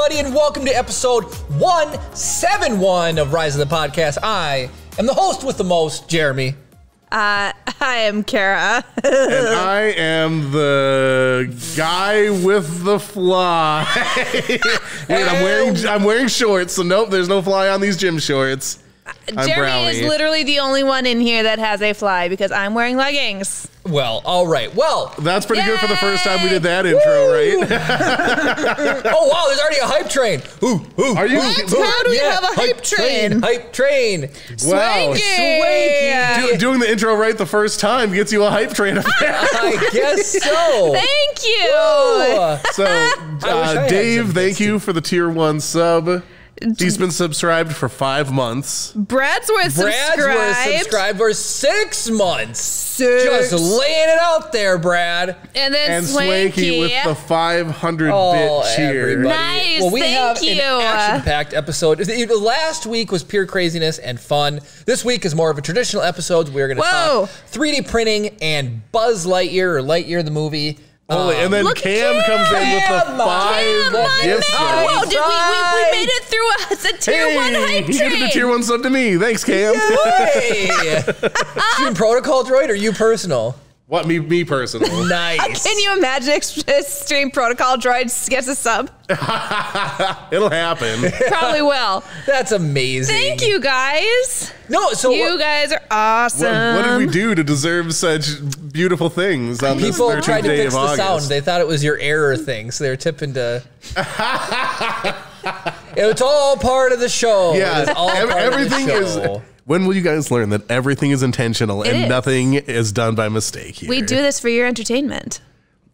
everybody, and welcome to episode 171 of Rise of the Podcast. I am the host with the most, Jeremy. I am Kara. And I am the guy with the fly. Wait, I'm wearing shorts, so nope, there's no fly on these gym shorts. Jeremy is literally the only one in here that has a fly because I'm wearing leggings. Well, all right. Well, that's pretty good for the first time we did that intro, right? Oh, wow, there's already a hype train. Are you? How do we have a hype train? Hype train. Wow. Swanky. Doing the intro right the first time gets you a hype train. I guess so. Thank you. So, Dave, thank you for the tier 1 sub. He's been subscribed for 5 months. Brad's worth subscribed for 6 months. Just laying it out there, Brad. And then Swanky with the 500-bit cheer. Nice, well, we have thank you. an action-packed episode. Last week was pure craziness and fun. This week is more of a traditional episode. We're going to talk 3D printing and Buzz Lightyear, or Lightyear the movie. And then Cam comes in with the 5 gifts. Whoa, we made it through a tier 1 hype train. He gave the tier 1 sub to me. Thanks, Cam. You Protocol Droid or you personal? What, me personal? Nice. Can you imagine Extreme Protocol Droid gets a sub? It'll happen. Probably will. That's amazing. Thank you, guys. No, so you guys are awesome. What did we do to deserve such beautiful things on this 13th People tried to day fix of the August? sound. They thought it was your error thing, so they were tipping to... It's all part of the show. Yeah, it's all everything part of the show. is... When will you guys learn that everything is intentional and nothing is done by mistake here? We do this for your entertainment.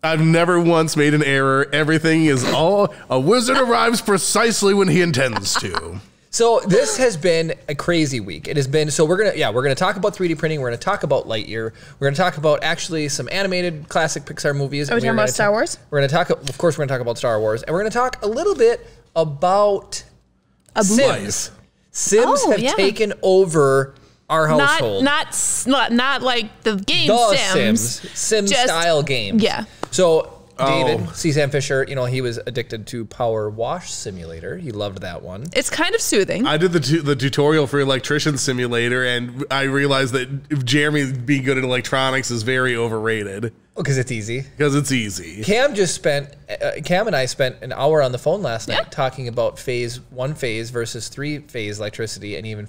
I've never once made an error. Everything is all... A wizard arrives precisely when he intends to. So this has been a crazy week. It has been, so we're gonna talk about 3D printing. We're gonna talk about Lightyear. We're gonna talk about actually some animated classic Pixar movies. Are we talking about Star Wars? We're gonna talk, of course, we're gonna talk about Star Wars, and we're gonna talk a little bit about Sims. Sims have taken over our household. Not like the game Sim style games. Yeah. So David, C. Sam Fisher, he was addicted to Power Wash Simulator. He loved that one. It's kind of soothing. I did the tutorial for Electrician Simulator, and I realized that Jeremy being good at electronics is very overrated. Because it's easy. Because it's easy. Cam and I spent an hour on the phone last night talking about one phase versus 3-phase electricity, and even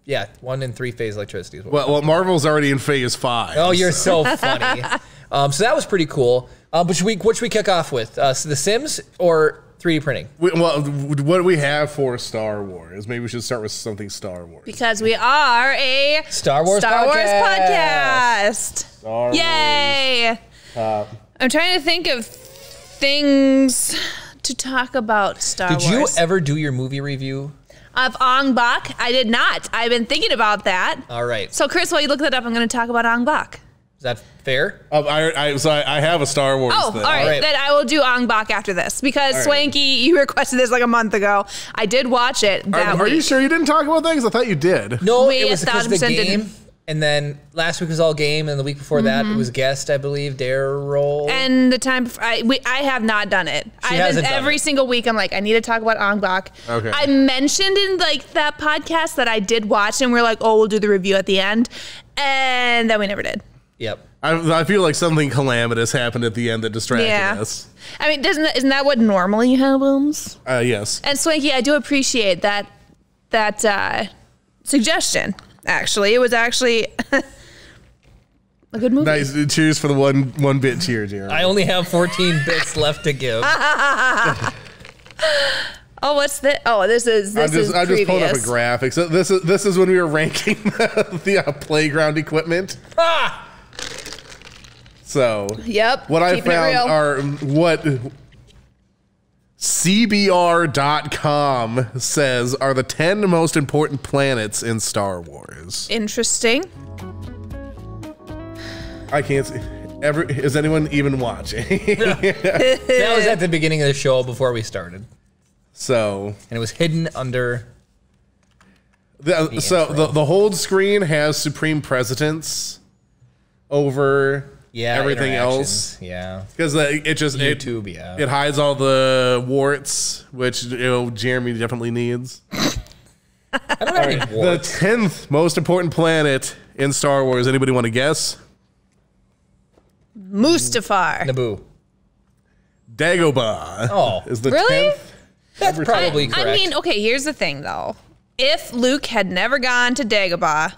1 and 3-phase electricity. Well, Marvel's already in phase 5. Oh, you're so funny. So that was pretty cool. What should we kick off with? The Sims or 3D printing? Well, what do we have for Star Wars? Maybe we should start with something Star Wars. Because we are a Star Wars podcast. Yay! I'm trying to think of things to talk about Star Wars. Did you ever do your movie review? Of Ong Bak? I did not. I've been thinking about that. All right. So, Chris, while you look that up, I'm going to talk about Ong Bak. Is that fair? I have a Star Wars. Oh, all right. Then I will do Ong Bak after this because Swanky, you requested this like a month ago. I did watch it that week. Are you sure you didn't talk about things? I thought you did. No, it was because of the game. Didn't. And then last week was all game, and the week before that it was guest, I believe, Daryl. And the time before, I have not done it. Every single week I'm like, I need to talk about Ong Bak. Okay. I mentioned in like that podcast that I did watch, and we're like, oh, we'll do the review at the end, and then we never did. Yep. I feel like something calamitous happened at the end that distracted us. I mean, isn't that what normally happens? Yes. And Swanky, I do appreciate that suggestion. Actually, it was actually a good movie. Nice. Cheers for the one bit cheer, Jeremy. I only have 14 bits left to give. Oh, what's this? Oh, this is I'm just pulling up a graphic. So this is when we were ranking the playground equipment. Ah! So yep. What I found are what CBR.com says are the 10 most important planets in Star Wars. Interesting. I can't see. Is anyone even watching? That was at the beginning of the show before we started. So. And it was hidden under. The hold screen has supreme precedence over Yeah, everything interactions, else. Yeah. Because it just YouTube, it hides all the warts, which Jeremy definitely needs. I don't have any The warts. 10th most important planet in Star Wars. Anybody want to guess? Mustafar. Naboo. Dagobah. Oh. Is the Really? 10th. That's probably correct. I mean, okay, here's the thing, though. If Luke had never gone to Dagobah,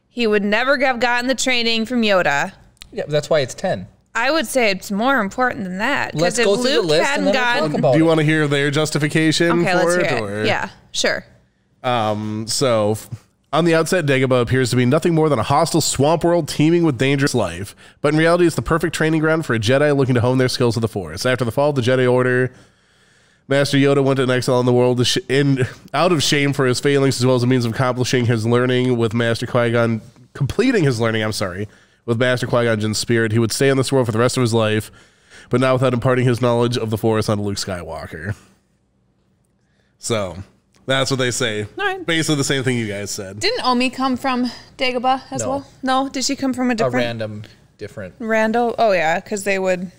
he would never have gotten the training from Yoda. Yeah, that's why it's 10. I would say it's more important than that. Let's Because go if through the Luke list and hadn't then we'll talk gotten... about Do you it. want to hear their justification Okay, for let's it? hear Or? it. Yeah, sure. So, on the outset, Dagobah appears to be nothing more than a hostile swamp world teeming with dangerous life. But in reality, it's the perfect training ground for a Jedi looking to hone their skills with the Force. After the fall of the Jedi Order, Master Yoda went in exile in the world out of shame for his failings, as well as a means of accomplishing his learning with Master Qui-Gon, completing his learning, with Master Qui-Gon Jinn's spirit. He would stay in this world for the rest of his life, but not without imparting his knowledge of the Force onto Luke Skywalker. So, that's what they say. All right. Basically the same thing you guys said. Didn't Omi come from Dagobah as No. well? No? Did she come from a A different... random, different. Rando? Oh, yeah, because they would...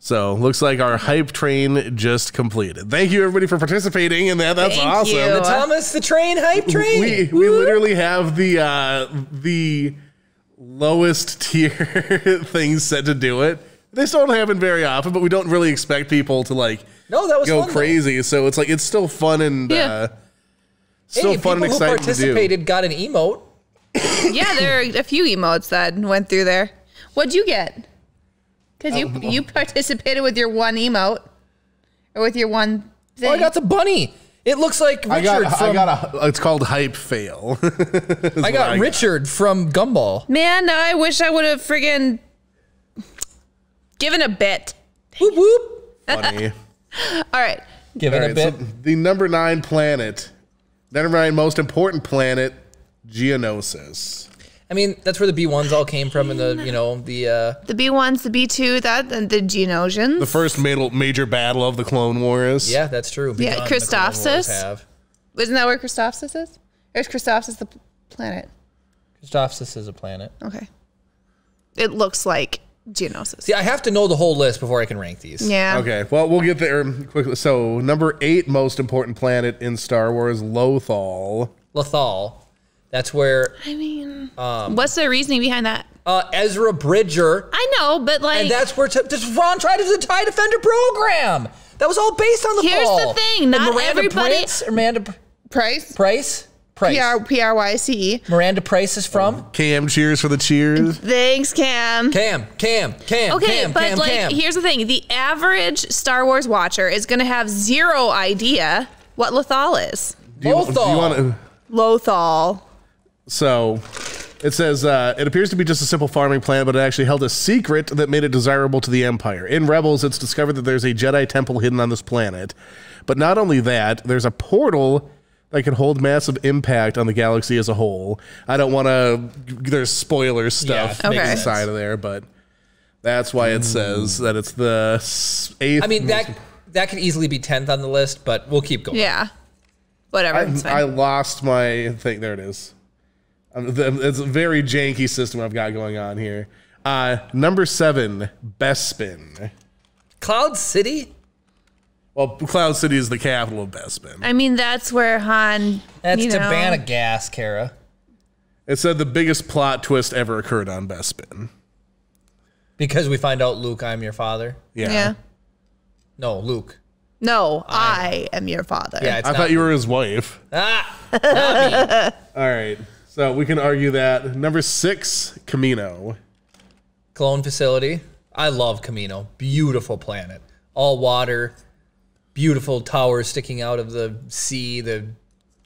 So, looks like our hype train just completed. Thank you, everybody, for participating in that. That's Thank awesome. you. The Thomas the Train hype train. We literally have the lowest tier things set to do it. They still don't happen very often, but we don't really expect people to No, that was go fun, crazy. So it's still fun and Yeah. still Hey, fun and people who exciting to do. participated got an emote. Yeah, there are a few emotes that went through there. What'd you get? Because you participated with your one emote. Or with your one thing. Oh, I got the bunny. It looks like Richard it's called hype fail. I got Richard from Gumball. Man, now I wish I would have friggin' given a bit. Whoop whoop. Funny. All right. Given a All bit. right, so the number 9 most important planet, Geonosis. I mean, that's where the B1s all came from, and the The B1s, the B2, and the Geonosians. The first major battle of the Clone Wars. yeah, that's true. Yeah, Begun, the Clone Wars Christophsis. have. Isn't that where Christophsis is? Or is Christophsis the planet? Christophsis is a planet. Okay. It looks like Geonosis. See, I have to know the whole list before I can rank these. Yeah. Okay, well, we'll get there quickly. So, number 8 most important planet in Star Wars, Lothal. Lothal. That's where I mean, what's the reasoning behind that? Ezra Bridger. I know, but like, And that's where Ron tried to do the TIE Defender program. That was all based on the Here's fall. the thing, And not Miranda everybody- Prince, Miranda Price. Price. P-R-Y-C-E. Miranda Price is from Cam, cheers for the cheers. Thanks, Cam. Cam. Okay, but here's the thing. The average Star Wars watcher is going to have zero idea what Lothal is. Lothal. Lothal. So, it says, it appears to be just a simple farming planet, but it actually held a secret that made it desirable to the Empire. In Rebels, it's discovered that there's a Jedi temple hidden on this planet. But not only that, there's a portal that can hold massive impact on the galaxy as a whole. I don't want to, there's spoiler stuff Yeah, okay. inside of there, but that's why it says that it's the 8th. I mean, that could easily be 10th on the list, but we'll keep going. Yeah. Whatever. It's fine. I lost my thing. There it is. It's a very janky system I've got going on here. Number 7, Bespin. Cloud City? Well, Cloud City is the capital of Bespin. I mean, that's where Han. That's you know, Tabana Gas, Kara. It said the biggest plot twist ever occurred on Bespin. Because we find out, Luke, I'm your father. Yeah. No, Luke. No, I am your father. Yeah, it's I not thought you were his wife. Ah, not me. All right. So we can argue that. Number 6, Camino. Clone facility. I love Camino. Beautiful planet. All water. Beautiful towers sticking out of the sea, the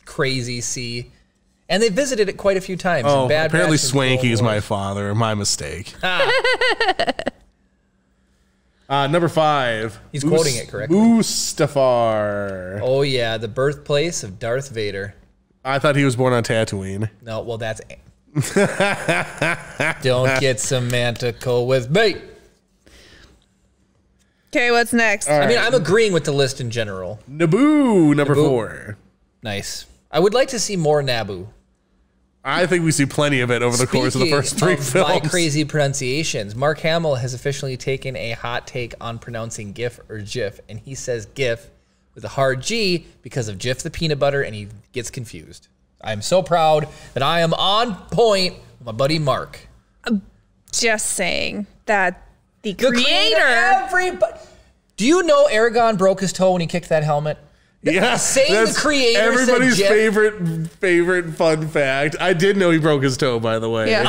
crazy sea. And they visited it quite a few times. Oh, in Bad apparently Batch and Swanky is Clone my Wars. father. My mistake. Number 5. He's quoting it correctly. Mustafar. Oh, yeah. The birthplace of Darth Vader. I thought he was born on Tatooine. No, well, that's... Don't get semantical with me. Okay, what's next? All I mean, right. I'm agreeing with the list in general. Naboo, number Naboo. 4. Nice. I would like to see more Naboo. I think we see plenty of it over the course of the first three films. My crazy pronunciations. Mark Hamill has officially taken a hot take on pronouncing GIF or GIF, and he says GIF with a hard G because of Jif the peanut butter, and he gets confused. I'm so proud that I am on point with my buddy Mark. Just saying that the creator. Do you know Aragorn broke his toe when he kicked that helmet? Yeah, saying the creator everybody's said favorite fun fact. I did know he broke his toe, by the way. Yeah.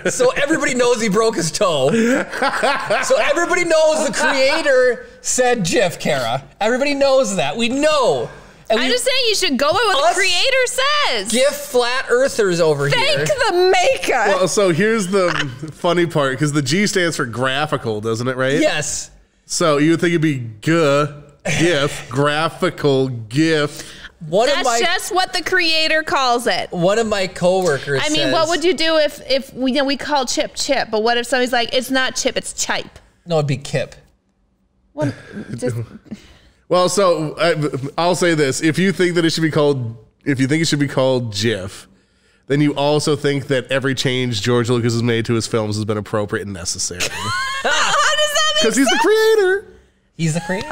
So everybody knows he broke his toe. So everybody knows the creator said GIF, Kara. Everybody knows that. We know. And I'm just saying you should go by what the creator says. GIF flat earthers over Thank here. the maker. Well, so here's the funny part, because the G stands for graphical, doesn't it, right? Yes. So you would think it'd be GIF, graphical GIF. That's just what the creator calls it. One of my coworkers I mean, says, what would you do if we call Chip Chip, but what if somebody's like, it's not Chip, it's Chipe? No, it'd be Kip. Well, just, Well, so I'll say this: if you think it should be called GIF, then you also think that every change George Lucas has made to his films has been appropriate and necessary. how does that make Because he's the creator. He's the creator.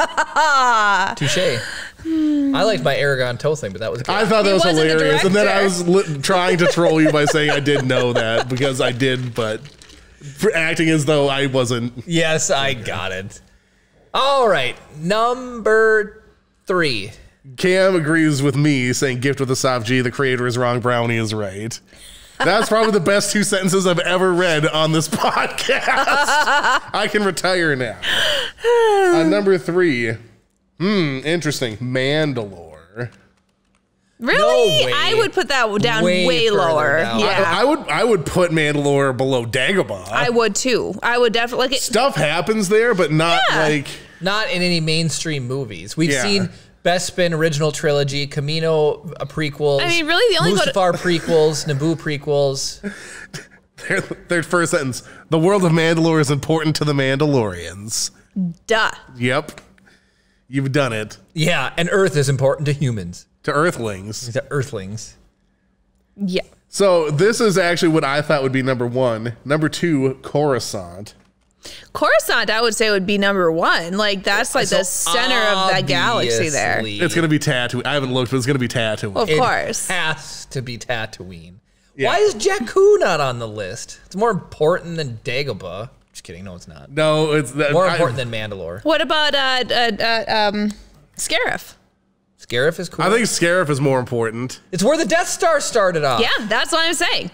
Touche. I liked my Aragorn toe thing, but that was good. I thought that was wasn't the hilarious, and then I was director. trying to troll you by saying I did know that because I did, but for acting as though I wasn't. Yes, I got it. All right, number 3. Cam agrees with me, saying "gift with a soft G." The creator is wrong. Brownie is right. That's probably the best 2 sentences I've ever read on this podcast. I can retire now. Number 3. Interesting. Mandalore. really? No way. I would put that down way further lower. down. Yeah. I would put Mandalore below Dagobah. I would too. I would definitely like it. Stuff happens there, but not like. Not in any mainstream movies. We've Yeah. seen Bespin original trilogy, Camino prequels. I mean, really, the only Mustafar prequels, Naboo prequels. Their first sentence: "The world of Mandalore is important to the Mandalorians." Duh. Yep, you've done it. Yeah, and Earth is important to humans, To Earthlings. to Earthlings. Yeah. So this is actually what I thought would be number 1. Number 2, Coruscant. Coruscant, I would say, would be number 1. Like, that's like the center of that galaxy there. Obviously, It's gonna be Tatooine. I haven't looked, but it's gonna be Tatooine. Of it course. has to be Tatooine. Yeah. Why is Jakku not on the list? It's more important than Dagobah. Just kidding. No, it's not. No, it's More important than Mandalore. What about Scarif? Scarif is cool. I think Scarif is more important. it's where the Death Star started off. Yeah, that's what I'm saying.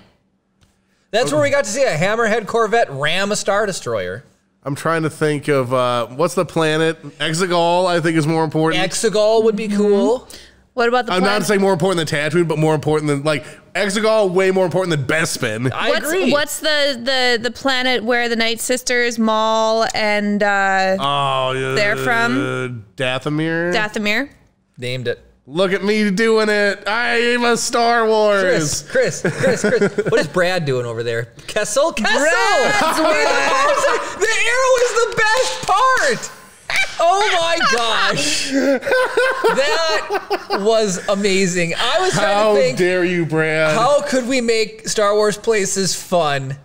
That's where we got to see a Hammerhead Corvette ram a Star Destroyer. I'm trying to think of what's the planet? Exegol, I think, is more important. Exegol would be cool. What about the I'm planet? not saying more important than Tatooine, but more important than like Exegol. Way more important than Bespin. I agree. What's the planet where the Night Sisters, Maul, and They're from? Dathomir. Dathomir? Named it. Look at me doing it. I'm a Star Wars. Chris. What is Brad doing over there? Kessel? The arrow is the best part. Oh my gosh. That was amazing. I was trying How to think, dare you, Brad? how could we make Star Wars places fun?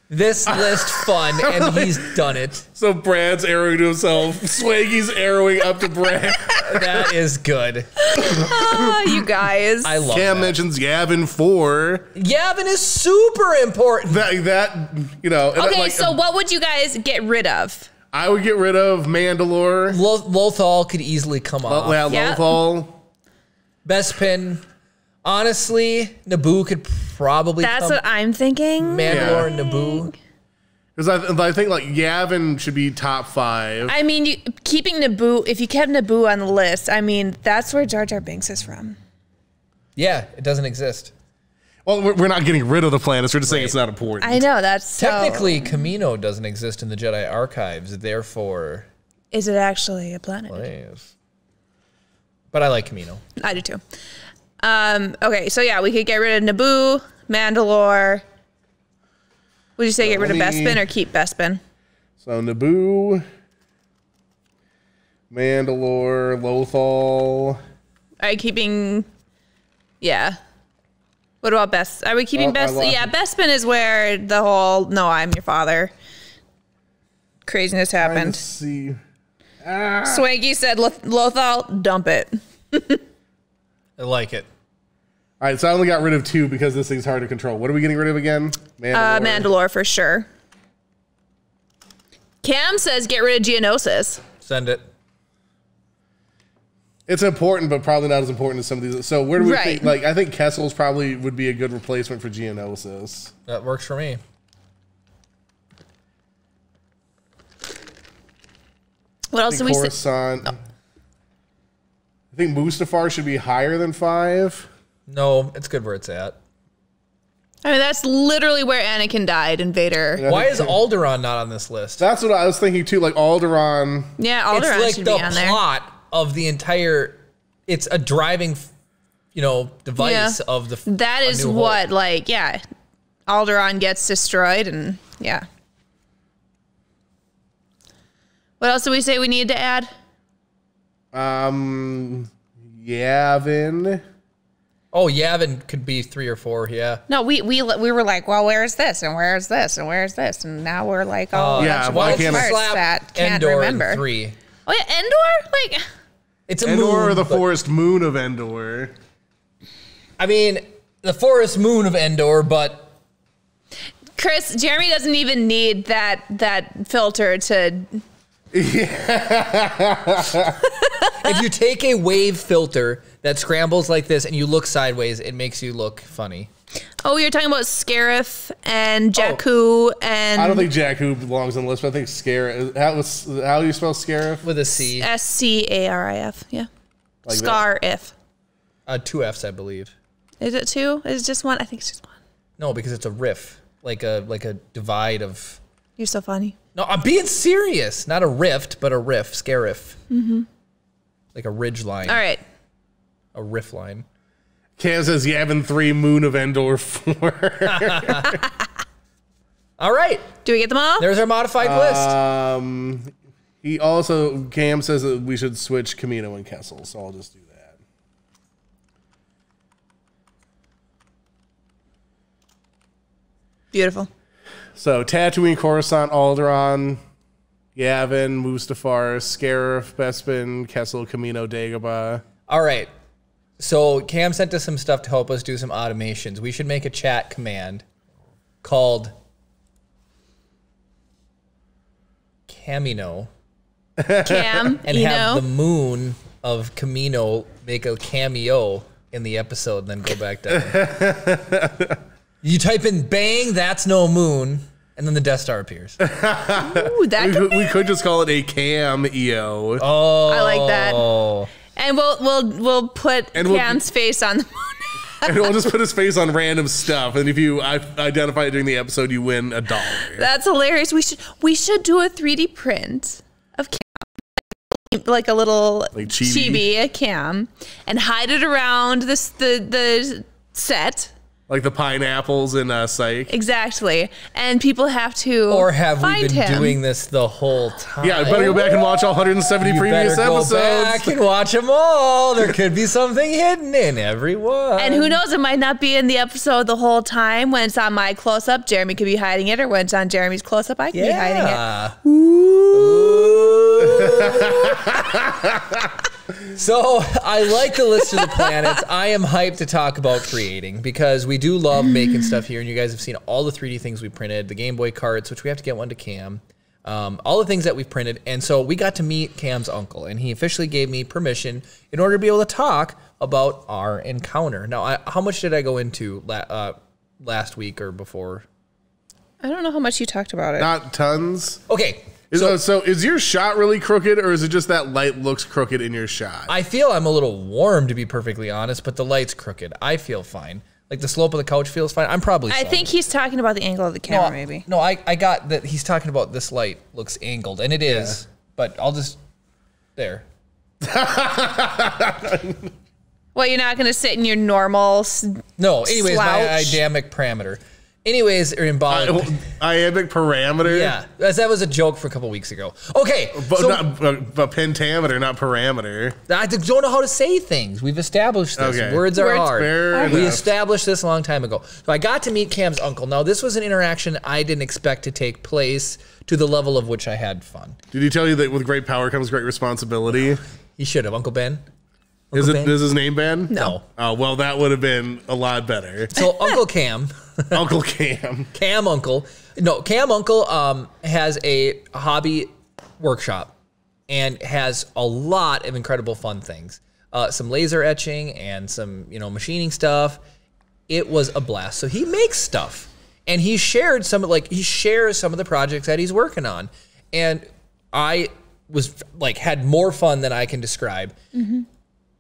This list fun, and he's done it. So Brad's arrowing to himself. Swaggy's arrowing up to Brad. That is good. Oh, you guys. I love Cam that. mentions Yavin 4. Yavin is super important. That you know. and Okay, like, so what would you guys get rid of? I would get rid of Mandalore. Lothal could easily come off. Yeah. Lothal. Bespin. Honestly, Naboo could probably That's come. what I'm thinking. Mandalore and Naboo. Because I think like Yavin should be top 5. I mean, keeping Naboo, if you kept Naboo on the list, I mean, that's where Jar Jar Binks is from. Yeah, it doesn't exist. Well, we're not getting rid of the planets. We're just saying it's not important. I know, that's so... Technically, Camino doesn't exist in the Jedi archives, therefore, Is it actually a planet? yes. But I like Camino. I do too. Okay, so yeah, we could get rid of Naboo, Mandalore. Would you say get rid of Bespin or keep Bespin? So Naboo, Mandalore, Lothal. Are you keeping... Yeah. What about Best? Are we keeping Best? Yeah, Bespin is where the whole "no, I'm your father" craziness happened. Let's see. Swanky said, "Lothal, dump it." I like it. All right, so I only got rid of 2 because this thing's hard to control. What are we getting rid of again? Mandalore for sure. Cam says, "Get rid of Geonosis." Send it. It's important, but probably not as important as some of these. So where do we think? Like, I think Kessel's probably would be a good replacement for Geonosis. That works for me. What else do we say? Coruscant. I think Mustafar should be higher than 5. No, it's good where it's at. I mean, that's literally where Anakin died in Vader. Yeah, Why is Alderaan not on this list? That's what I was thinking too. Like Alderaan. Yeah, Alderaan It's like should the be on there. plot of the entire. It's a driving, device of the. That is what, like, yeah, Alderaan gets destroyed, and yeah. What else do we say we need to add? Yavin. Oh, Yavin could be 3 or 4. Yeah. No, we were like, well, where's this and where's this and where's this, and now we're like, oh, yeah, why can't slap that can't Endor remember. in 3. Oh yeah, Endor, like It's a Endor moon, or the but- forest moon of Endor. I mean, the forest moon of Endor, but Chris, Jeremy doesn't even need that filter to. if you take a wave filter that scrambles like this and you look sideways, it makes you look funny. Oh, you're talking about Scarif and Jakku and. I don't think Jakku belongs on the list, but I think Scarif. How do you spell Scarif? With a C. Scarif, yeah. Like Scarif. 2 F's, I believe. Is it 2? Is it just 1? I think it's just 1. No, because it's a riff, like a divide of. You're so funny. No, I'm being serious. Not a rift, but a riff. Scarif. Mm-hmm. Like a ridge line. All right. A riff line. Cam says Yavin 3, Moon of Endor 4. All right. Do we get them all? There's our modified list. He also, Cam says that we should switch Camino and Kessel, so I'll just do that. Beautiful. So Tatooine, Coruscant, Alderaan, Yavin, Mustafar, Scarif, Bespin, Kessel, Camino, Dagobah. All right. So Cam sent us some stuff to help us do some automations. We should make a chat command called Camino Cam, and have the moon of Camino make a cameo in the episode and then go back down. You type in bang, that's no moon, and then the Death Star appears. Ooh, that We could just call it a Cameo. Oh. I like that. And we'll put Cam's face on the moon. And we'll just put his face on random stuff, and if you identify it during the episode, you win $1. That's hilarious. We should do a 3D print of Cam, like a little Like chibi. a Cam, and hide it around the set. Like the pineapples in Psych. Exactly. And people have to Or have we find been him. doing this the whole time? Yeah, better go back and watch all 170 You previous better episodes. go back and watch them all. There could be something hidden in every one. And who knows, it might not be in the episode the whole time. When it's on my close-up, Jeremy could be hiding it, or when it's on Jeremy's close-up, I could be hiding it. So I like the list of the planets. I am hyped to talk about creating because we do love making stuff here, and you guys have seen all the 3D things we printed, the Game Boy carts, which we have to get one to Cam, all the things that we've printed. And so we got to meet Cam's uncle, and he officially gave me permission in order to be able to talk about our encounter. Now, how much did I go into last week or before? I don't know how much you talked about it. Not tons. Okay. So is your shot really crooked, or is it just that light looks crooked in your shot? I feel I'm a little warm, to be perfectly honest, but the light's crooked. I feel fine. Like the slope of the couch feels fine. I'm probably I think he's talking about the angle of the camera, maybe. No, I got that he's talking about this light looks angled, and it is, but I'll just, there. Well, you're not going to sit in your normal No, anyways, my slouch? dynamic parameter. Anyways, or embolic. Iambic parameter. Yeah, that was a joke for a couple weeks ago. Okay, But so but pentameter, not parameter. I don't know how to say things. We've established this. Okay. Words are hard. Fair We enough. established this a long time ago. So I got to meet Cam's uncle. Now, this was an interaction I didn't expect to take place to the level of which I had fun. Did he tell you that with great power comes great responsibility? He should have. Uncle Ben? Is Ben? his name Ben? No. Oh, well, that would have been a lot better. So Uncle Cam, Uncle Cam. Cam Uncle has a hobby workshop and has a lot of incredible fun things. Some laser etching and some, machining stuff. It was a blast. So he makes stuff and he shares some of the projects that he's working on. And I was had more fun than I can describe. Mm-hmm.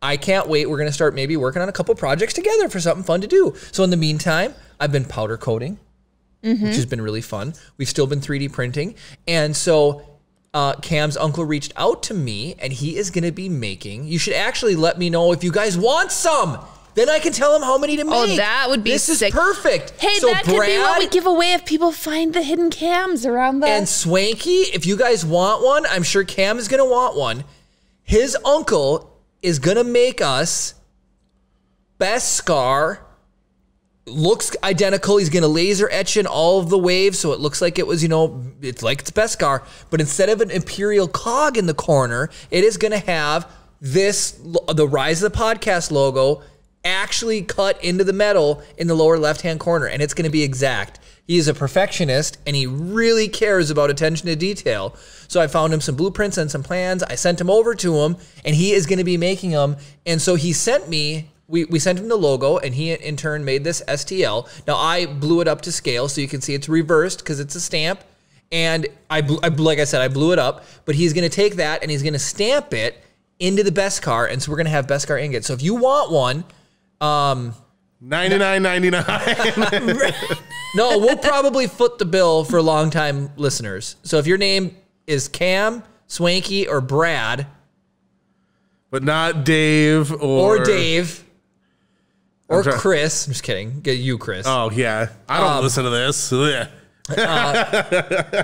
I can't wait. We're going to start maybe working on a couple projects together for something fun to do. So in the meantime, I've been powder coating, which has been really fun. We've still been 3D printing. And so Cam's uncle reached out to me and he is going to be making, you should actually let me know if you guys want some. Then I can tell him how many to make. Oh, that would be sick. This is perfect. Hey, so that could be what we give away if people find the hidden cams around the... And Swanky, if you guys want one, I'm sure Cam is going to want one. His uncle is going to make us Beskar. Looks identical. He's going to laser etch in all of the waves so it looks like it was, it's like it's Beskar. But instead of an Imperial cog in the corner, it is going to have the Rise of the Podcast logo actually cut into the metal in the lower left-hand corner. And it's going to be exact. He is a perfectionist and he really cares about attention to detail. So I found him some blueprints and some plans. I sent him over to him and he is going to be making them. And so he sent me, we sent him the logo and he in turn made this STL. Now I blew it up to scale so you can see it's reversed because it's a stamp. And like I said, I blew it up, but he's going to take that and he's going to stamp it into the Beskar. And so we're going to have Beskar ingots. So if you want one, $99.99. No, we'll probably foot the bill for longtime listeners. So if your name is Cam, Swanky, or Brad, but not Dave or Dave or Chris, I'm just kidding. Get you, Chris. Oh yeah, I don't listen to this. Yeah.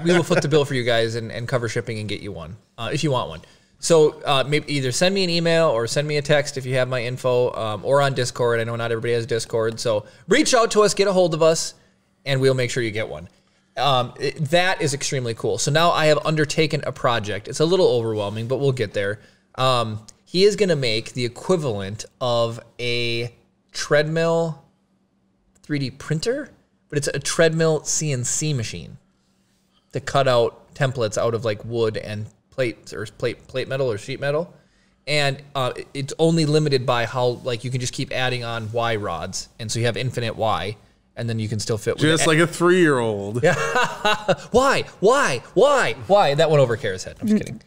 We will foot the bill for you guys and cover shipping and get you one if you want one. So maybe either send me an email or send me a text if you have my info, or on Discord. I know not everybody has Discord, so reach out to us, get a hold of us, and we'll make sure you get one. That is extremely cool. So now I have undertaken a project. It's a little overwhelming, but we'll get there. He is going to make the equivalent of a treadmill 3D printer, but it's a treadmill CNC machine to cut out templates out of wood and plate metal or sheet metal. And it's only limited by how you can just keep adding on Y rods. And so you have infinite Y. And then you can still fit with just like a 3-year-old. Yeah. Why? That went over Kara's head. I'm just kidding.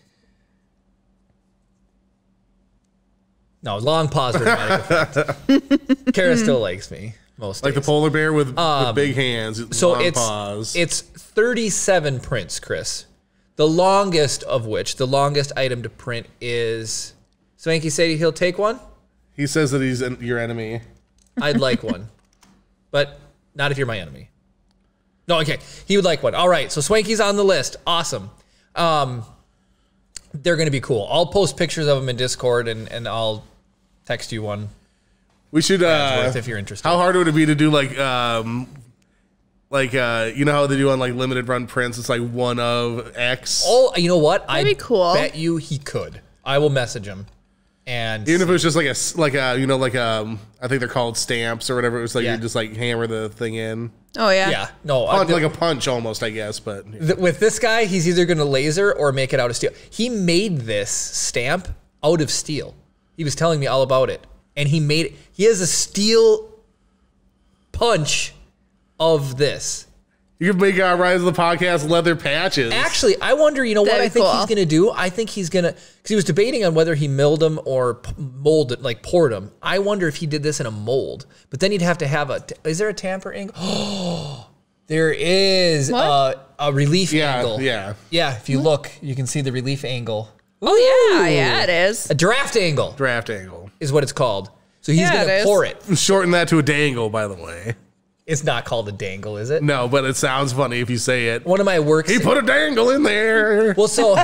No, long pause for dramatic effect. Kara still likes me most Like days. the polar bear with big hands. So long it's pause. it's 37 prints, Chris. The longest item to print is Swanky said he'll take one. He says that he's your enemy. I'd like one, but not if you're my enemy. No, okay. He would like one. All right. So Swanky's on the list. Awesome. They're going to be cool. I'll post pictures of them in Discord and I'll text you one. We should, if you're interested. How hard would it be to do you know how they do on limited run prints? It's 1 of X. Oh, you know what? That'd be cool. Bet you he could. I will message him. And even if it was just I think they're called stamps or whatever. It was you just hammer the thing in. Oh yeah. Yeah. No. Like a punch almost, I guess. But with this guy, he's either going to laser or make it out of steel. He made this stamp out of steel. He was telling me all about it. And he has a steel punch of this. you could make Rise of the Podcast leather patches. Actually, I wonder, what That'd I be think cool. he's going to do? I think he's going to, because he was debating on whether he milled them or molded, poured them. I wonder if he did this in a mold. But then he'd have to have is there a tamper angle? Oh, there is a relief angle. Yeah. Yeah, if you look, you can see the relief angle. Oh yeah, it is. A draft angle Draft angle. is what it's called. So he's going to pour it. Shorten that to a dangle, by the way. It's not called a dangle, is it? No, but it sounds funny if you say it. One of my works. He put a dangle in there. Well, so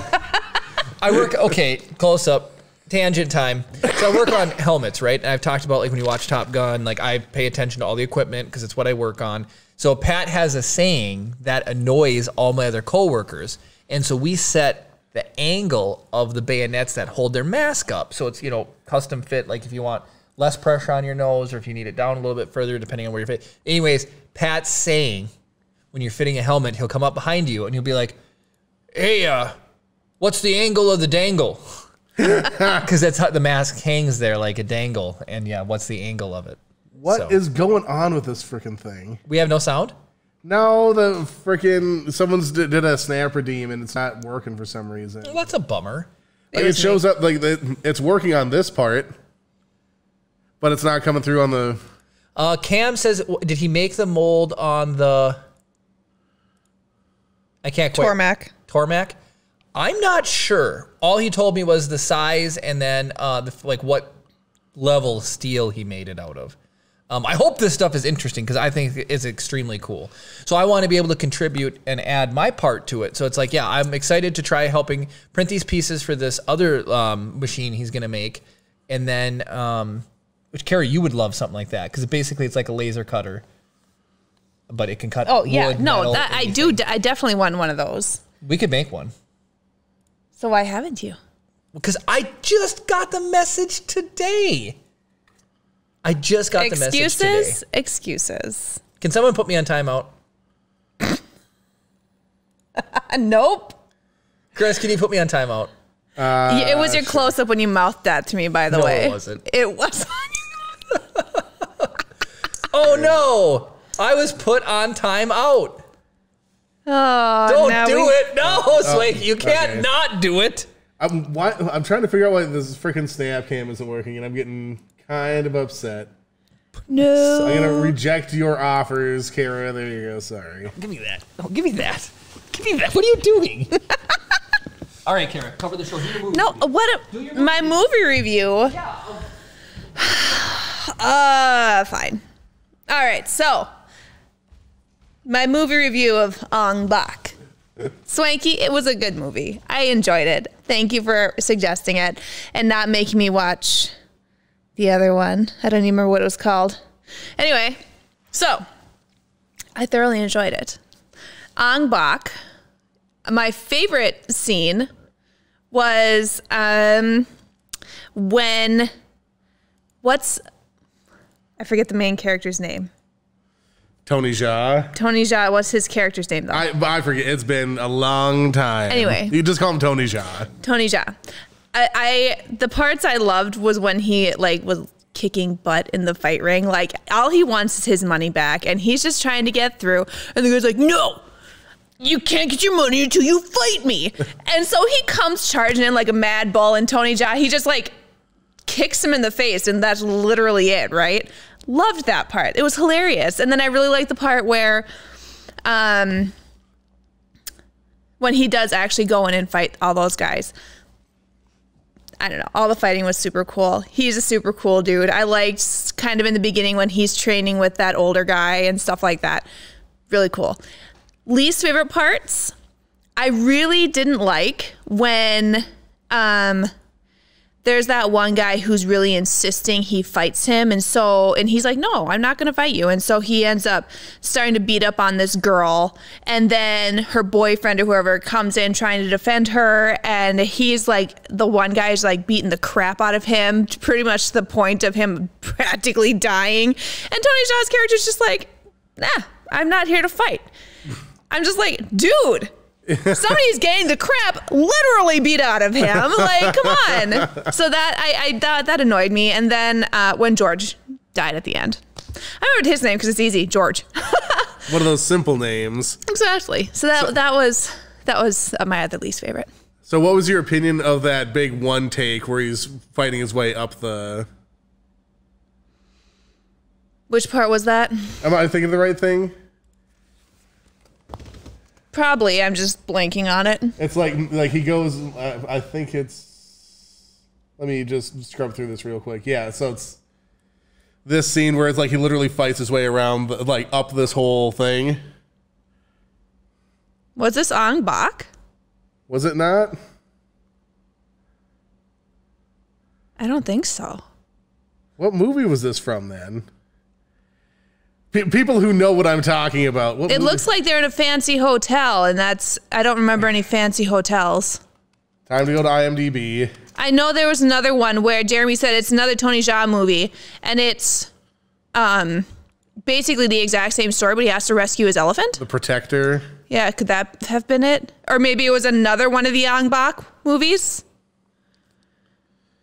I work. Okay, close up. Tangent time. So I work on helmets, right? And I've talked about like when you watch Top Gun, like I pay attention to all the equipment because it's what I work on. So Pat has a saying that annoys all my other coworkers, and so we set the angle of the bayonets that hold their mask up. So it's, you know, custom fit. Like if you want less pressure on your nose, or if you need it down a little bit further, depending on where you're fit. Anyways, Pat's saying when you're fitting a helmet, he'll come up behind you and he'll be like, "Hey, what's the angle of the dangle?" Because that's how the mask hangs there like a dangle. And yeah, what's the angle of it? What is going on with this freaking thing? We have no sound? No, the freaking someone's did a snap redeem and it's not working for some reason. Well, that's a bummer. Like it shows up like it's working on this part, but it's not coming through on the. Cam says, did he make the mold on the? I can't quite. Tormac. I'm not sure. All he told me was the size and then like what level steel he made it out of. I hope this stuff is interesting because I think it's extremely cool. So I want to be able to contribute and add my part to it. So it's like, yeah, I'm excited to try helping print these pieces for this other machine he's going to make. And then, which Carrie, you would love something like that because basically it's like a laser cutter, but it can cut. Oh yeah, wood, no, metal, that I do. I definitely want one of those. We could make one. So why haven't you? Because I just got the message today. I just got the message today. Excuses. Can someone put me on timeout? Nope. Chris, can you put me on timeout? It was your close-up when you mouthed that to me, by the way. No, it wasn't. It was. Oh, no. I was put on timeout. Oh, Don't do it. No, Swake, you can't not do it. I'm trying to figure out why this freaking snap cam isn't working, and I'm getting kind of upset. No. So I'm gonna reject your offers, Kara. There you go. Sorry. Give me that. Oh, give me that. Give me that. What are you doing? All right, Kara, cover the show. Do your movie review. My movie review? Yeah. Fine. All right, so my movie review of Ong Bak. Swanky, it was a good movie. I enjoyed it. Thank you for suggesting it and not making me watch the other one. I don't even remember what it was called. Anyway, so I thoroughly enjoyed it. Ong Bak. My favorite scene was when I forget the main character's name. Tony Jaa. Tony Jaa. What's his character's name though? I forget. It's been a long time. Anyway, you just call him Tony Jaa. Tony Jaa. The parts I loved was when he like was kicking butt in the fight ring. Like all he wants is his money back, and he's just trying to get through. And the guy's like, "No, you can't get your money until you fight me." And so he comes charging in like a mad bull, and Tony Jaa, he just like kicks him in the face, and that's literally it, right? Loved that part. It was hilarious. And then I really liked the part where when he does actually go in and fight all those guys. I don't know. All the fighting was super cool. He's a super cool dude. I liked kind of in the beginning when he's training with that older guy and stuff like that. Really cool. Least favorite parts, I really didn't like when there's that one guy who's really insisting he fights him. And he's like, "No, I'm not going to fight you." And so he ends up starting to beat up on this girl. And then her boyfriend or whoever comes in trying to defend her. And he's like, the one guy's like beating the crap out of him, pretty much to the point of him practically dying. And Tony Jaa's character's just like, "Nah, I'm not here to fight." I'm just like, dude. Somebody's getting the crap literally beat out of him. Like, come on. So that annoyed me. And then when George died at the end, I remembered his name because it's easy, George. One of those simple names. Exactly. So that was my other least favorite. So what was your opinion of that big one take where he's fighting his way up the? Which part was that? Am I thinking the right thing? Probably. I'm just blanking on it. It's like he goes. I think it's. Let me just scrub through this real quick. Yeah, so it's this scene where it's like he literally fights his way around, like up this whole thing. Was this Ong Bak? Was it not? I don't think so. What movie was this from then? People who know what I'm talking about. It looks like they're in a fancy hotel, and I don't remember any fancy hotels. Time to go to IMDb. I know there was another one where Jeremy said it's another Tony Jaa movie, and it's basically the exact same story, but he has to rescue his elephant. The Protector. Yeah, could that have been it? Or maybe it was another one of the Ong Bak movies?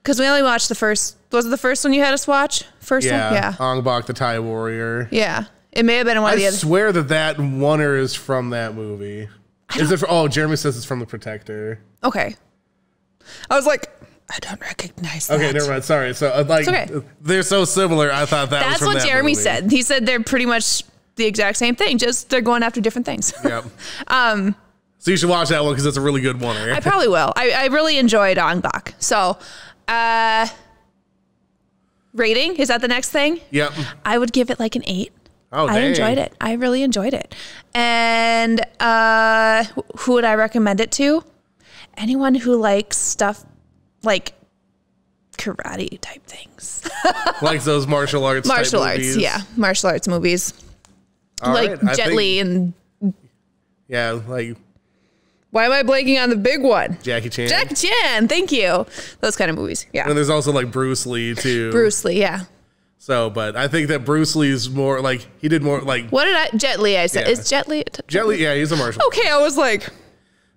Because we only watched the first. Was it the first one you had us watch? First one? Yeah. Ong Bak, the Thai warrior. Yeah. It may have been one of the other. I swear that oneer is from that movie. Is it? Jeremy says it's from The Protector. Okay. I was like, I don't recognize that. Okay, never mind. Sorry. So okay. They're so similar. I thought that was from That's what Jeremy movie. said. He said they're pretty much the exact same thing. Just they're going after different things. Yep. So you should watch that one because it's a really good one. I probably will. I really enjoyed Ong Bak. So, rating, is that the next thing? Yep. I would give it like an 8. Oh, dang. I enjoyed it. I really enjoyed it. And who would I recommend it to? Anyone who likes stuff like karate type things. Like those martial arts movies. Yeah. Martial arts movies. All like right, Jet Li and... Yeah, like... Why am I blanking on the big one? Jackie Chan. Jackie Chan, thank you. Those kind of movies, yeah. And there's also like Bruce Lee too. Bruce Lee, yeah. So, but I think that Bruce Lee's more like, he did more like... What did I... Jet Li, I said. Yeah. Is Jet Li... Jet Li, yeah, he's a martial. Okay, I was like...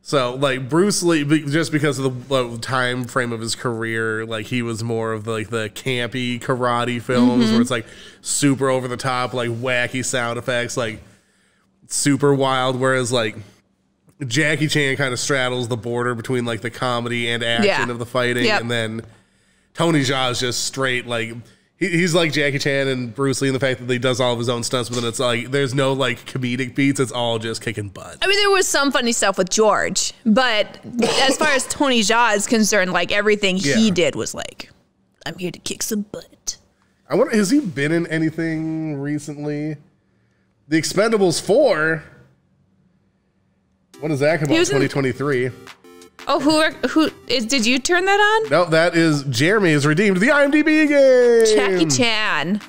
So, like, Bruce Lee, just because of the time frame of his career, like, he was more of, like, the campy karate films where it's, like, super over the top, like, wacky sound effects, like, super wild, whereas, like, Jackie Chan kind of straddles the border between, like, the comedy and action of the fighting, and then Tony Jaa is just straight, like... He's like Jackie Chan and Bruce Lee in the fact that he does all of his own stunts, but then it's like, there's no like comedic beats. It's all just kicking butt. I mean, there was some funny stuff with George, but as far as Tony Jaa is concerned, like everything he did was like, I'm here to kick some butt. I wonder, has he been in anything recently? The Expendables 4. When does that come out? 2023. Oh, did you turn that on? No, that is Jeremy has redeemed the IMDb game. Jackie Chan.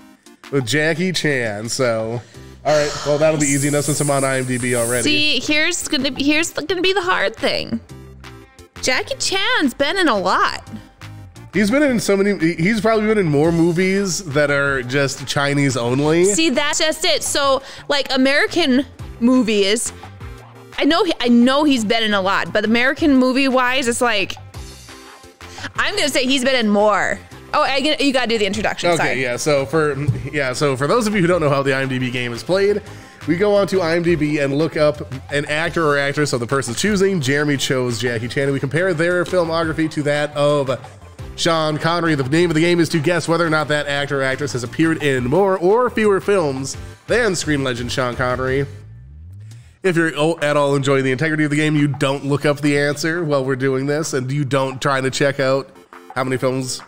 With Jackie Chan. So, all right. Well, that'll be easy enough since I'm on IMDb already. See, here's gonna be the hard thing. Jackie Chan's been in a lot. He's been in so many. He's probably been in more movies that are just Chinese only. See, that's just it. So, like American movies. I know he's been in a lot, but American movie-wise, it's like, I'm going to say he's been in more. Oh, you got to do the introduction. Okay, sorry. So for those of you who don't know how the IMDb game is played, we go on to IMDb and look up an actor or actress of the person's choosing. Jeremy chose Jackie Chan, and we compare their filmography to that of Sean Connery. The name of the game is to guess whether or not that actor or actress has appeared in more or fewer films than screen legend Sean Connery. If you're at all enjoying the integrity of the game, you don't look up the answer while we're doing this, and you don't try to check out how many films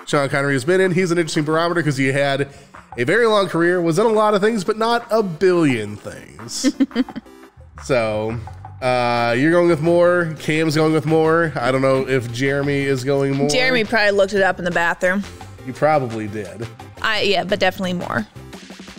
Sean Connery has been in. He's an interesting barometer because he had a very long career, was in a lot of things, but not a billion things. So, you're going with more. Cam's going with more. I don't know if Jeremy is going more. Jeremy probably looked it up in the bathroom. You probably did. Yeah, but definitely more.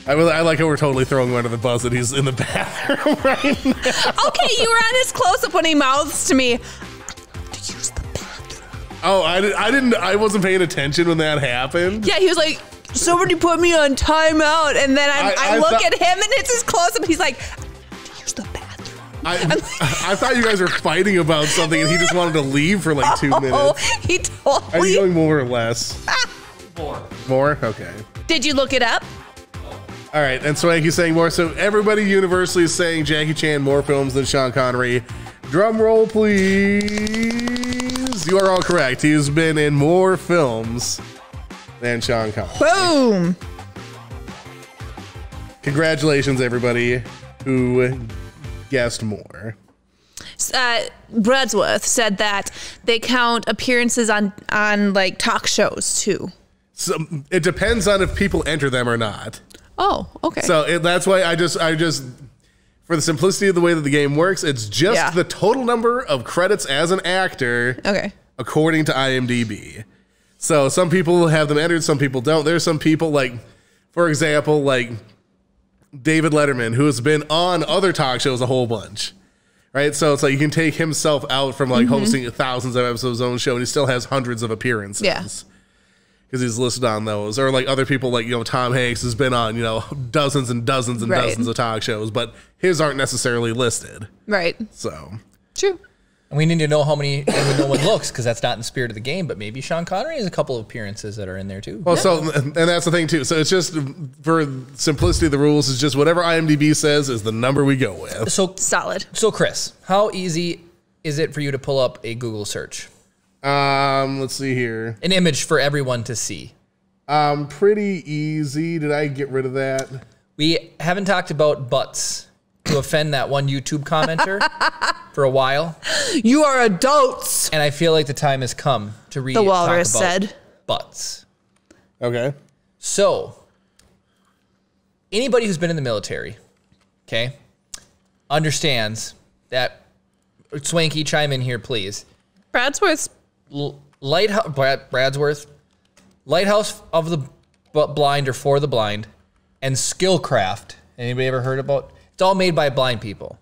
I like how we're totally throwing him under the bus that he's in the bathroom right now. Okay, you were on his close-up when he mouths to me, to use the bathroom. Oh, I wasn't paying attention when that happened. Yeah, he was like, somebody put me on timeout, and then I look at him and it's his close-up. He's like, to use the bathroom. I thought you guys were fighting about something and he just wanted to leave for like 2 minutes. Oh, he totally... Are you going more or less? More? Okay. Did you look it up? All right, and Swanky's saying more. So everybody universally is saying Jackie Chan more films than Sean Connery. Drum roll, please. You are all correct. He has been in more films than Sean Connery. Boom. Congratulations, everybody who guessed more. Bredsworth said that they count appearances on like talk shows too. So it depends on if people enter them or not. Oh, okay. So that's why I just for the simplicity of the way that the game works, it's just the total number of credits as an actor. Okay. According to IMDb. So some people have them entered, some people don't. There's some people like, for example, like David Letterman, who has been on other talk shows a whole bunch. Right? So it's like you can take himself out from like hosting thousands of episodes of his own show and he still has hundreds of appearances. Yeah. Because he's listed on those. Or like other people like, Tom Hanks has been on, dozens and dozens and dozens of talk shows, but his aren't necessarily listed. Right. So. True. And we need to know how many, and no one looks, because that's not in the spirit of the game, but maybe Sean Connery has a couple of appearances that are in there too. Well, and that's the thing too. So it's just, for simplicity of the rules, it's just whatever IMDb says is the number we go with. So solid. So Chris, how easy is it for you to pull up a Google search? Let's see here. An image for everyone to see. Pretty easy. Did I get rid of that? We haven't talked about butts to offend that one YouTube commenter for a while. You are adults. And I feel like the time has come to The walrus talk about said. butts. Okay. So, anybody who's been in the military, okay, understands that, Swanky, chime in here, please. Bradsworth's. Bradsworth, Lighthouse of the Blind or for the Blind, and Skillcraft. Anybody ever heard about? It's all made by blind people.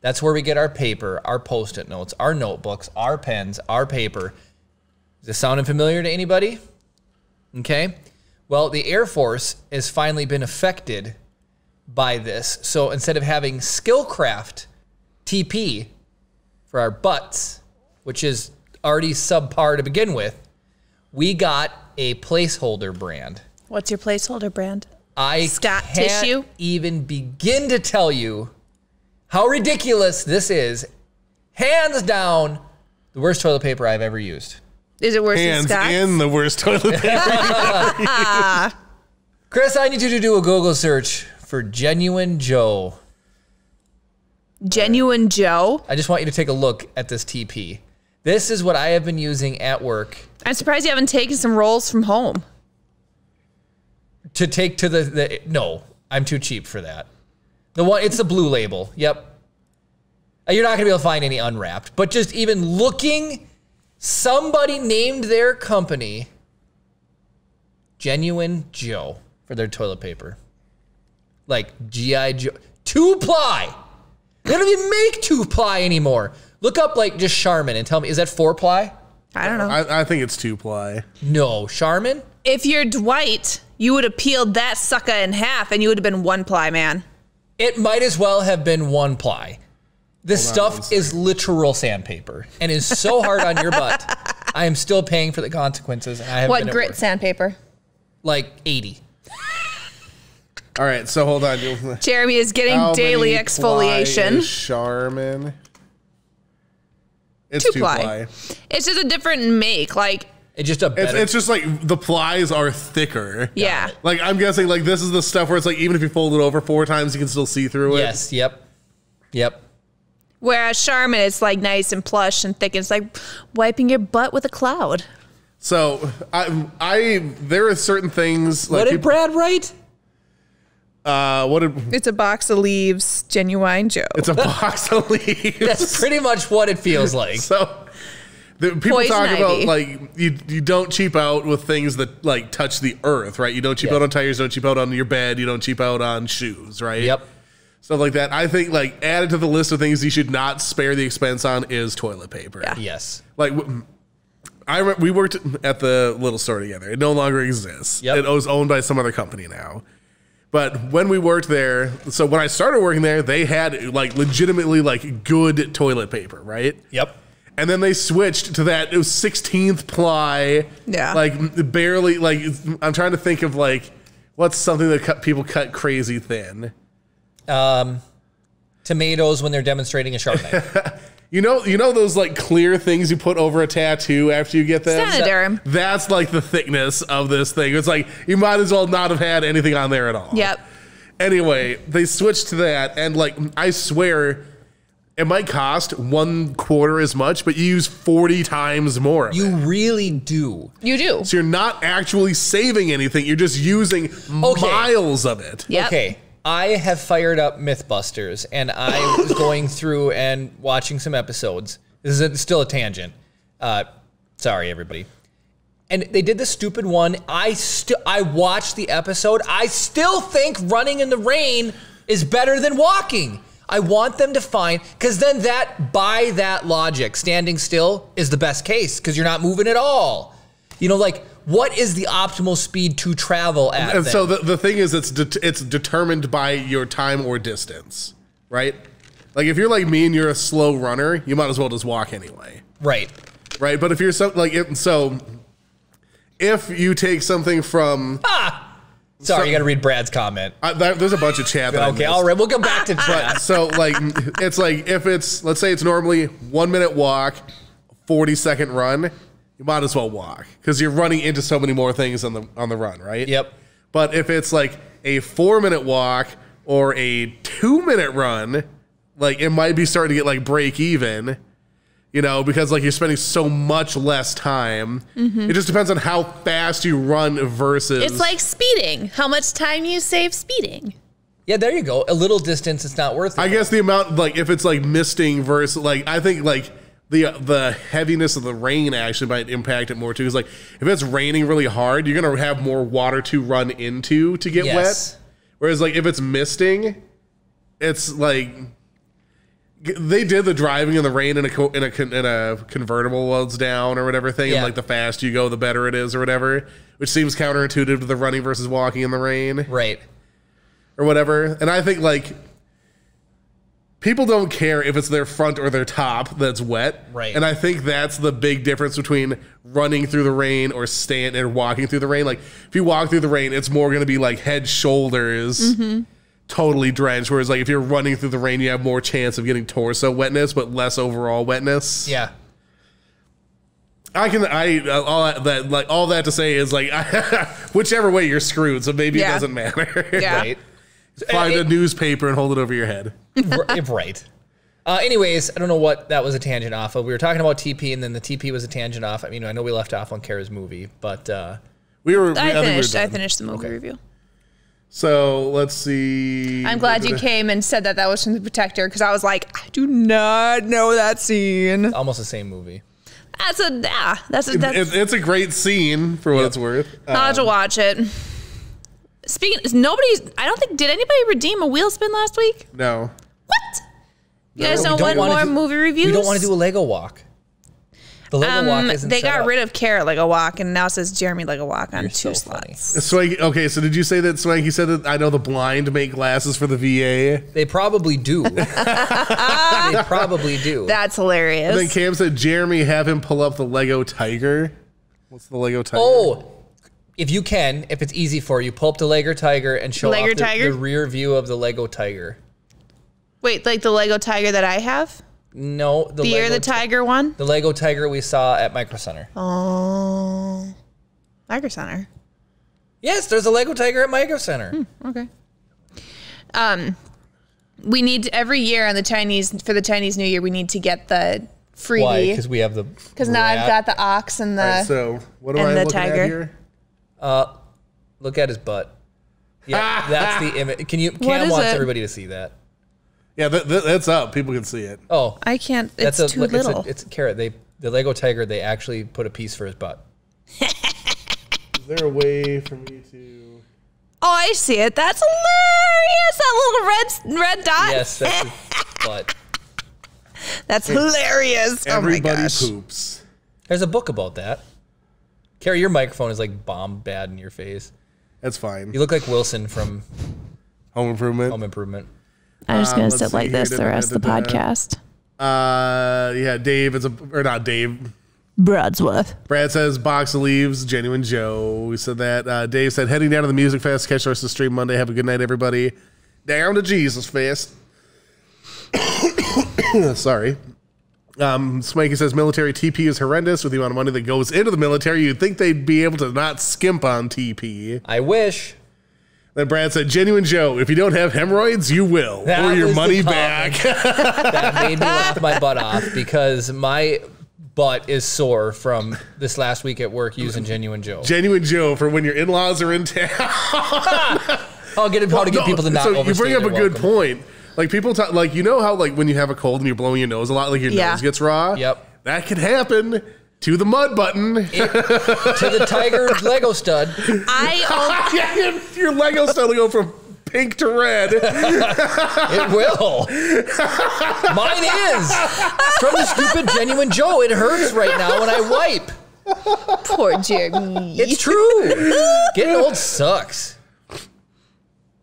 That's where we get our paper, our Post-it notes, our notebooks, our pens, our paper. Is this sounding familiar to anybody? Okay. Well, the Air Force has finally been affected by this. So instead of having Skillcraft TP for our butts, which is already subpar to begin with, we got a placeholder brand. What's your placeholder brand? Scott can't tissue? even begin to tell you how ridiculous this is. Hands down, the worst toilet paper I've ever used. Is it worse than Hands Scott's? in the worst toilet paper. Chris, I need you to do a Google search for Genuine Joe. Genuine Joe? I just want you to take a look at this TP. This is what I have been using at work. I'm surprised you haven't taken some rolls from home. To take to the no, I'm too cheap for that. It's the blue label. Yep. You're not gonna be able to find any unwrapped, but just even looking, somebody named their company Genuine Joe for their toilet paper. Like G.I. Joe. 2-ply. They don't even make 2-ply anymore. Look up like just Charmin and tell me, is that 4-ply? I don't know. I think it's 2-ply. No, Charmin? If you're Dwight, you would have peeled that sucker in half and you would have been 1-ply, man. It might as well have been 1-ply. This stuff is literal sandpaper and is so hard on your butt. I am still paying for the consequences. And I haven't What been at grit work. sandpaper? Like 80. All right, so hold on. Jeremy is getting How daily many ply exfoliation. is Charmin. It's 2-ply. 2-ply. It's just a different make. Like, It's just a better. It's just like the plies are thicker. yeah. Like I'm guessing like this is the stuff where it's like even if you fold it over 4 times, you can still see through it. Yes, yep. Whereas Charmin, it's like nice and plush and thick. It's like wiping your butt with a cloud. So there are certain things like What did Brad write? It's a box of leaves, Genuine Joe. it's a box of leaves. That's pretty much what it feels like. So people Poison talk ivy. about like you don't cheap out with things that like touch the earth, right? You don't cheap out on tires, don't cheap out on your bed, you don't cheap out on shoes, right? Yep. Stuff like that. I think like added to the list of things you should not spare the expense on is toilet paper. Yeah. Yes. Like we worked at the little store together. It no longer exists. Yep. It was owned by some other company now. But when we worked there, so when I started working there, they had like legitimately like good toilet paper, right? Yep. And then they switched to that. It was 16th ply. Yeah. Like barely. Like I'm trying to think of like what's something that people cut crazy thin. Tomatoes when they're demonstrating a sharp knife. You know those like clear things you put over a tattoo after you get them? Sanoderm. That's like the thickness of this thing. It's like you might as well not have had anything on there at all. Yep. Anyway, they switched to that, and like I swear, it might cost 1/4 as much, but you use 40 times more. You really do. You do. So you're not actually saving anything. You're just using miles of it. Yep. Okay. I have fired up Mythbusters, and I was going through and watching some episodes. This is still a tangent. Sorry, everybody. And they did the stupid one. I watched the episode. I still think running in the rain is better than walking. I want them to find, because then by that logic, standing still is the best case because you're not moving at all. You know, like, what is the optimal speed to travel at? And then? so the thing is, it's determined by your time or distance, right? Like if you're like me and you're a slow runner, you might as well just walk anyway. Right. Right. But if you're if you take something from Sorry, you got to read Brad's comment. there's a bunch of chat. That Okay, all right, we'll go back to chat. But, so like it's like if it's, let's say it's normally 1 minute walk, 40-second run, you might as well walk because you're running into so many more things on the run, right? Yep. But if it's like a 4-minute walk or a 2-minute run, like it might be starting to get like break even, you know, because like you're spending so much less time. It just depends on how fast you run versus. It's like speeding. How much time you save speeding. Yeah, there you go. A little distance, it's not worth it. I guess the amount, like if it's like misting versus like, I think like the heaviness of the rain actually might impact it more too. Because like if it's raining really hard, you're gonna have more water to run into to get wet. Whereas like if it's misting, it's like they did the driving in the rain in a convertible while it's down or whatever thing. And like the faster you go, the better it is or whatever. Which seems counterintuitive to the running versus walking in the rain, right? Or whatever. And I think like people don't care if it's their front or their top that's wet. Right. And I think that's the big difference between running through the rain or walking through the rain. Like if you walk through the rain, it's more going to be like head, shoulders, totally drenched. Whereas like if you're running through the rain, you have more chance of getting torso wetness, but less overall wetness. Yeah. All that to say is like, whichever way you're screwed. So maybe it doesn't matter. Yeah. Right. Find a newspaper and hold it over your head. Right. Anyways, I don't know what that was a tangent off of. We were talking about TP, and then the TP was a tangent off. I mean, I know we left off on Kara's movie, but I finished the movie review. So let's see. I'm glad you came and said that was from The Protector, because I was like, I do not know that scene. Almost the same movie. It's a great scene for what it's worth. I'll have to watch it. I don't think, did anybody redeem a wheel spin last week? No. What? You guys don't want more movie reviews? We don't want to do a Lego walk. The Lego walk isn't They set got up. rid of Carrot Lego Walk, and now it says Jeremy Lego Walk on 2 slots. Swanky, okay, so did you say that Swanky said that I know the blind make glasses for the VA? They probably do. They probably do. That's hilarious. And then Cam said, Jeremy, have him pull up the Lego Tiger. What's the Lego Tiger? Oh, if you can, if it's easy for you, pull up the Lego Tiger and show off the rear view of the Lego Tiger. Wait, like the Lego Tiger that I have? No, the Year of the Tiger one? The Lego Tiger we saw at Micro Center. Oh. Micro Center. Yes, there's a Lego Tiger at Micro Center. Okay. We need every year for the Chinese New Year, we need to get the freebie. Why? Because we have the. Because now I've got the ox and the. Right, so what am I looking at here? Look at his butt. Yeah, that's the image. Cam wants everybody to see that. Yeah, that's up. People can see it. Oh, I can't. It's too little. It's a carrot. The Lego Tiger. They actually put a piece for his butt. Is there a way for me to? Oh, I see it. That's hilarious. That little red dot. Yes, that's his butt. That's hilarious. Everybody oh my gosh. poops. There's a book about that. Carrie, your microphone is like bomb bad in your face. That's fine. You look like Wilson from Home Improvement. Home Improvement. I'm just going to sit like this the rest of the podcast. Yeah, Dave, not Dave. Broadsworth. Brad says, box of leaves, Genuine Joe. We said that. Dave said, heading down to the Music Fest. Catch the rest of the stream Monday. Have a good night, everybody. Down to Jesus Fest. Sorry. Swanky says, military TP is horrendous with the amount of money that goes into the military. You'd think they'd be able to not skimp on TP. I wish. Then Brad said, "Genuine Joe, if you don't have hemorrhoids, you will, or your money back." That made me laugh my butt off because my butt is sore from this last week at work using Genuine Joe. Genuine Joe for when your in-laws are in town. I'll get how to get people to not overstay. You bring up a good welcome. point. Like people talk, like you know how like when you have a cold and you're blowing your nose a lot, like your nose gets raw. Yep, that could happen to the mud button. To the tiger Lego stud. Your Lego stud will go from pink to red. It will. Mine is from the stupid Genuine Joe. It hurts right now when I wipe. Poor Jeremy. It's true. Getting old sucks.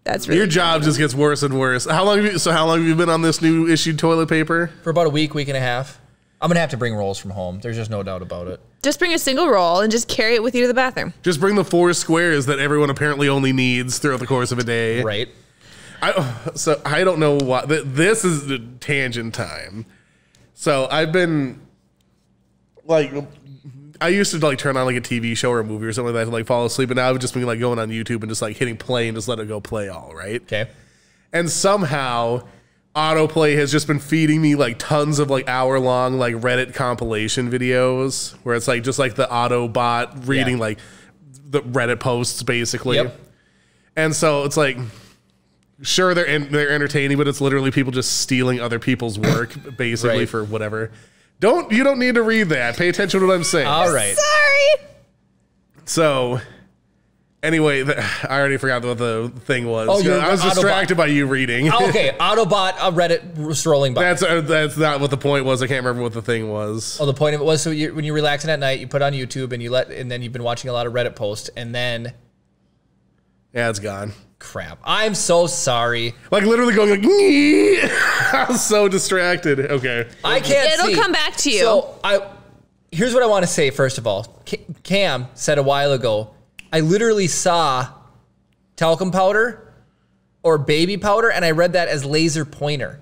That's really your job just gets worse and worse. How long have you been on this new issued toilet paper? For about a week and a half. I'm gonna have to bring rolls from home. There's just no doubt about it. Just bring a single roll and just carry it with you to the bathroom. Just bring the 4 squares that everyone apparently only needs throughout the course of a day. Right. So I don't know why. This is the tangent time. So I've been like, I used to like turn on like a TV show or a movie or something like that to like fall asleep, and now I've just been like going on YouTube and just like hitting play and just let it go play all right. Okay. And somehow autoplay has just been feeding me like tons of like hour-long like Reddit compilation videos where it's like just like the Autobot reading like the Reddit posts basically. Yep. And so it's like, sure, they're entertaining, but it's literally people just stealing other people's work basically Right. for whatever. You don't need to read that. Pay attention to what I'm saying. All right. Sorry. So anyway, I already forgot what the thing was. Oh, I was distracted by you reading. Okay, Autobot, Reddit scrolling by. That's not what the point was. I can't remember what the thing was. Oh, the point of it was so when you're relaxing at night, you put on YouTube and then you've been watching a lot of Reddit posts, and then Yeah, it's gone. crap. I'm so sorry. Like literally going like, I was so distracted. Okay. I can't It'll see. come back to you. So here's what I want to say first of all. Cam said a while ago, I literally saw talcum powder or baby powder, and I read that as laser pointer.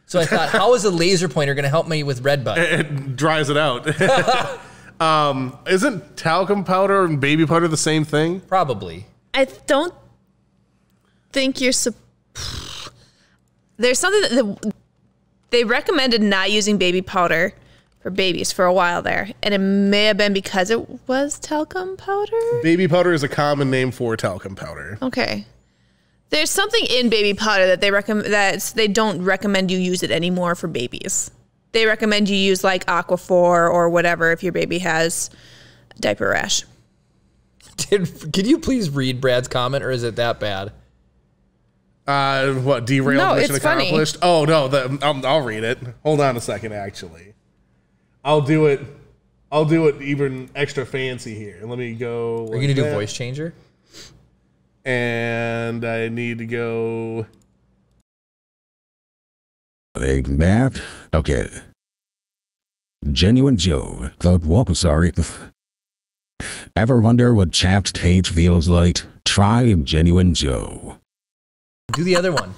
So I thought, how is a laser pointer going to help me with red butt? It dries it out. Isn't talcum powder and baby powder the same thing? Probably. I don't think you're. There's something that they recommended not using baby powder for babies for a while there, and it may have been because it was talcum powder. Baby powder is a common name for talcum powder. Okay. There's something in baby powder that they don't recommend you use it anymore for babies. They recommend you use like Aquaphor or whatever if your baby has diaper rash. Can you please read Brad's comment, or is it that bad? What, derailed No, mission it's funny. accomplished? Oh no, I'll read it. Hold on a second, actually. I'll do it even extra fancy here. Let me go. Are you gonna do voice changer? And I need to go. Like that? Okay. Genuine Joe, thought walk sorry. Ever wonder what chapped hate feels like? Try Genuine Joe. Do the other one.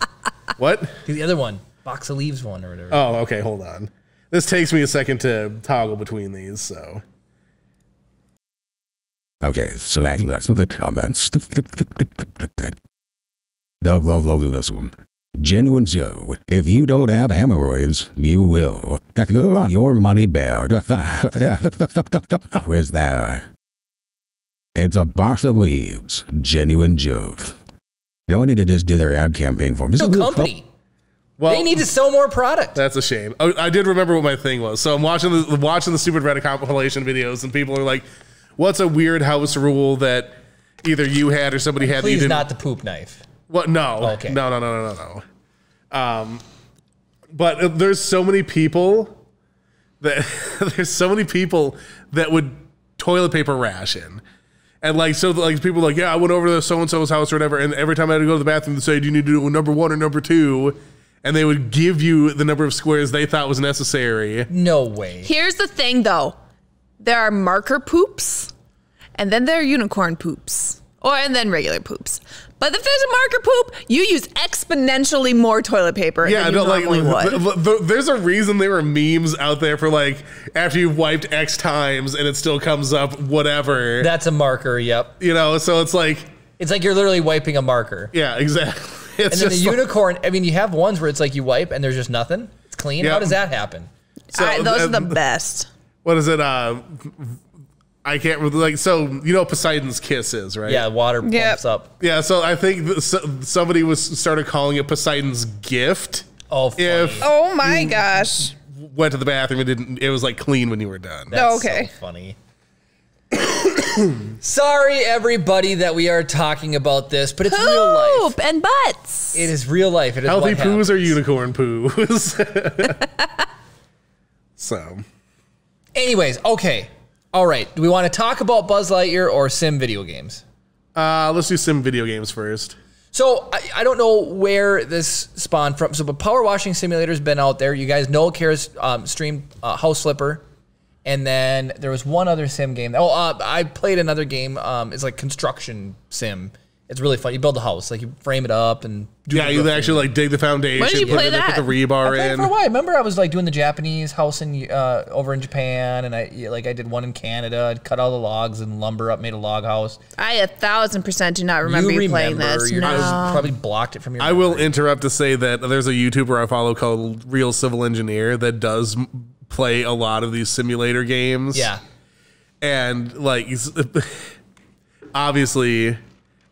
What? Do the other one. Box of leaves one or whatever. Oh, okay, hold on. This takes me a second to toggle between these, so. Okay, so that's the comments. This one. Genuine Joe, if you don't have hemorrhoids, you will. Your money back. Where's that? It's a box of leaves. Genuine Joe. Y'all need to just do their ad campaign for me. No company. Well, They need to sell more product. That's a shame. I did remember what my thing was. So I'm watching the stupid Reddit compilation videos, and people are like, "What's a weird house rule that either you had or somebody had?" Please, that you not the poop knife. What? No. Okay. No. But there's so many people that would toilet paper ration. And like, so like people are like, yeah, I went over to so-and-so's house or whatever. And every time I had to go to the bathroom, they say, do you need to do number 1 or number 2? And they would give you the number of squares they thought was necessary. No way. Here's the thing, though. There are marker poops, and then there are unicorn poops, and then regular poops. But if there's a marker poop, you use exponentially more toilet paper than you normally would. There's a reason there are memes out there for like, after you've wiped X times and it still comes up, whatever. That's a marker, yep. You know, so it's like, It's like you're literally wiping a marker. Yeah, exactly. And then the unicorn, I mean, you have ones where it's like you wipe and there's just nothing. It's clean. How does that happen? So, those are the best. What is it? I can't really, like, so you know Poseidon's Kiss is, right? Yeah, water pumps up. Yeah, so I think somebody started calling it Poseidon's Gift. Oh, funny. Oh my gosh. Went to the bathroom and it was like clean when you were done. That's okay. So funny. Sorry, everybody, that we are talking about this, but it's real life. Poop and butts. It is real life. It is Healthy what poos happens. or unicorn poos. So. Anyways, okay. All right. Do we want to talk about Buzz Lightyear or sim video games? Let's do sim video games first. So I don't know where this spawned from. So, but Power Washing Simulator's been out there. You guys know Kara's streamed House Flipper. And then there was one other sim game. I played another game. It's like construction sim. It's really fun. You build a house, like you frame it up and do you actually like dig the foundation. When did you play that? Put the rebar I played in. for a while. Remember, I was like doing the Japanese house in over in Japan, and I did one in Canada. I'd cut all the logs and lumber up, made a log house. I 1000% do not remember you playing this. You No. probably blocked it from your I will interrupt to say that there's a YouTuber I follow called Real Civil Engineer that does play a lot of these simulator games. Yeah. And like, obviously,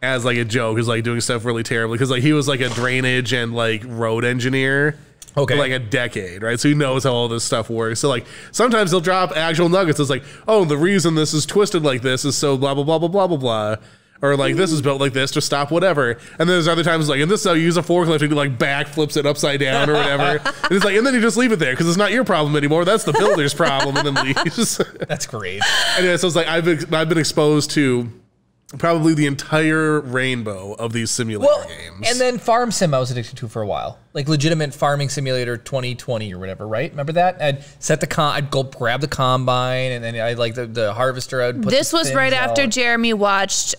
as like a joke, is like doing stuff really terribly because like he was like a drainage and like road engineer for like a decade, right? So he knows how all this stuff works. So like sometimes he'll drop actual nuggets. It's like, oh, the reason this is twisted like this is so blah blah blah blah blah blah blah. Or like this is built like this to stop whatever. And then there's other times like, and this is how you use a forklift and like back flips it upside down or whatever. And it's like, and then you just leave it there because it's not your problem anymore. That's the builder's problem. And then leaves. That's great. Anyway, so it's like I've been exposed to probably the entire rainbow of these simulator games. And then Farm Sim I was addicted to for a while. Like legitimate Farming Simulator 2020 or whatever, right? Remember that? I'd go grab the combine and then I like the harvester. I'd put This was right after out. Jeremy watched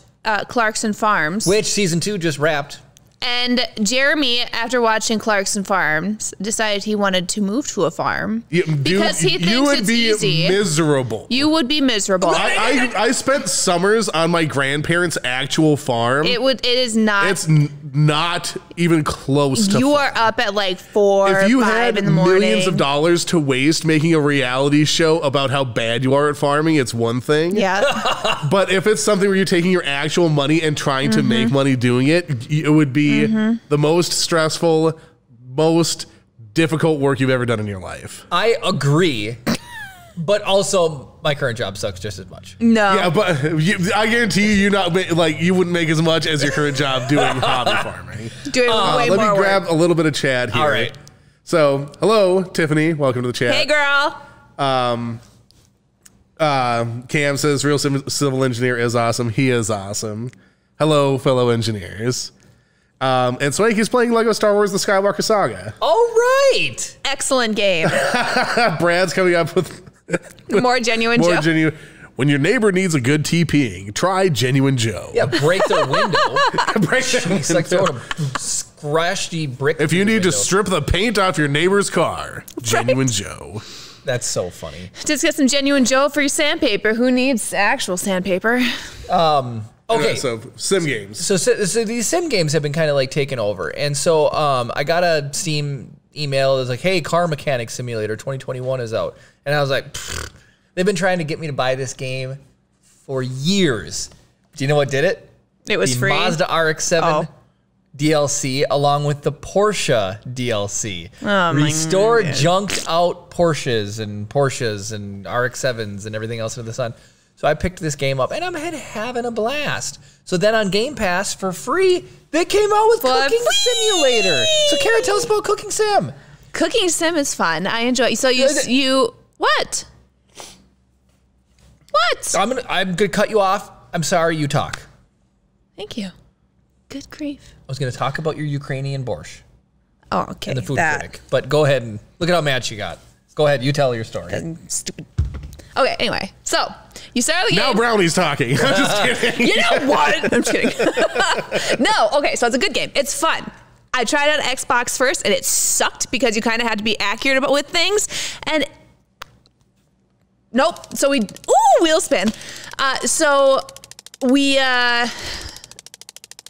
Clarkson Farms. Which season 2 just wrapped. And Jeremy, after watching Clarkson Farms, decided he wanted to move to a farm because he thinks you would it's be easy. miserable. You would be miserable. I spent summers on my grandparents' actual farm. It is not. It's not even close to. You are up at like 4 or 5 if you had in the morning. millions of dollars to waste making a reality show about how bad you are at farming, it's one thing. Yeah. But if it's something where you're taking your actual money and trying to make money doing it, it would be the most stressful, most difficult work you've ever done in your life. I agree. But also, my current job sucks just as much. No. Yeah, but I guarantee you you wouldn't make as much as your current job doing hobby farming. Doing way more Let me grab work. a little bit of chat here. All right. So, hello, Tiffany. Welcome to the chat. Hey, girl. Cam says, real civil engineer is awesome. He is awesome. Hello, fellow engineers. And Swanky's playing Lego Star Wars The Skywalker Saga. All right. Excellent game. Brad's coming up with More genuine more Joe. genuine. When your neighbor needs a good TPing, try Genuine Joe. Yeah, break their window. Break their It's like window. throwing a scratchy brick. If you through the need to window. strip the paint off your neighbor's car, Genuine Joe. That's so funny. Just get some genuine Joe for your sandpaper. Who needs actual sandpaper? Okay. So, sim games. So these sim games have been kind of like taken over. And so I got a Steam email. It was like, hey, Car Mechanic Simulator 2021 is out. And I was like, pfft. They've been trying to get me to buy this game for years. Do you know what did it? It was the free. Mazda RX-7 DLC along with the Porsche DLC. Oh, Restore junked out Porsches and RX-7s and everything else under the sun. So I picked this game up and I'm having a blast. So then on Game Pass for free, they came out with Cooking Simulator. So Kara, tell us about Cooking Sim. Cooking sim is fun. I enjoy it. So you what? What? I'm gonna cut you off. I'm sorry, you talk. Thank you. Good grief. I was gonna talk about your Ukrainian borscht Oh, okay. and the food critic. But go ahead and look at how mad she got. Go ahead, you tell your story. Stupid. Okay, anyway. So you start the game. Now Brownie's talking. I'm just kidding. You know what? I'm just kidding. No, okay, so it's a good game. It's fun. I tried it on Xbox first, and it sucked because you kind of had to be accurate with things. And nope. So we, wheel spin. So we,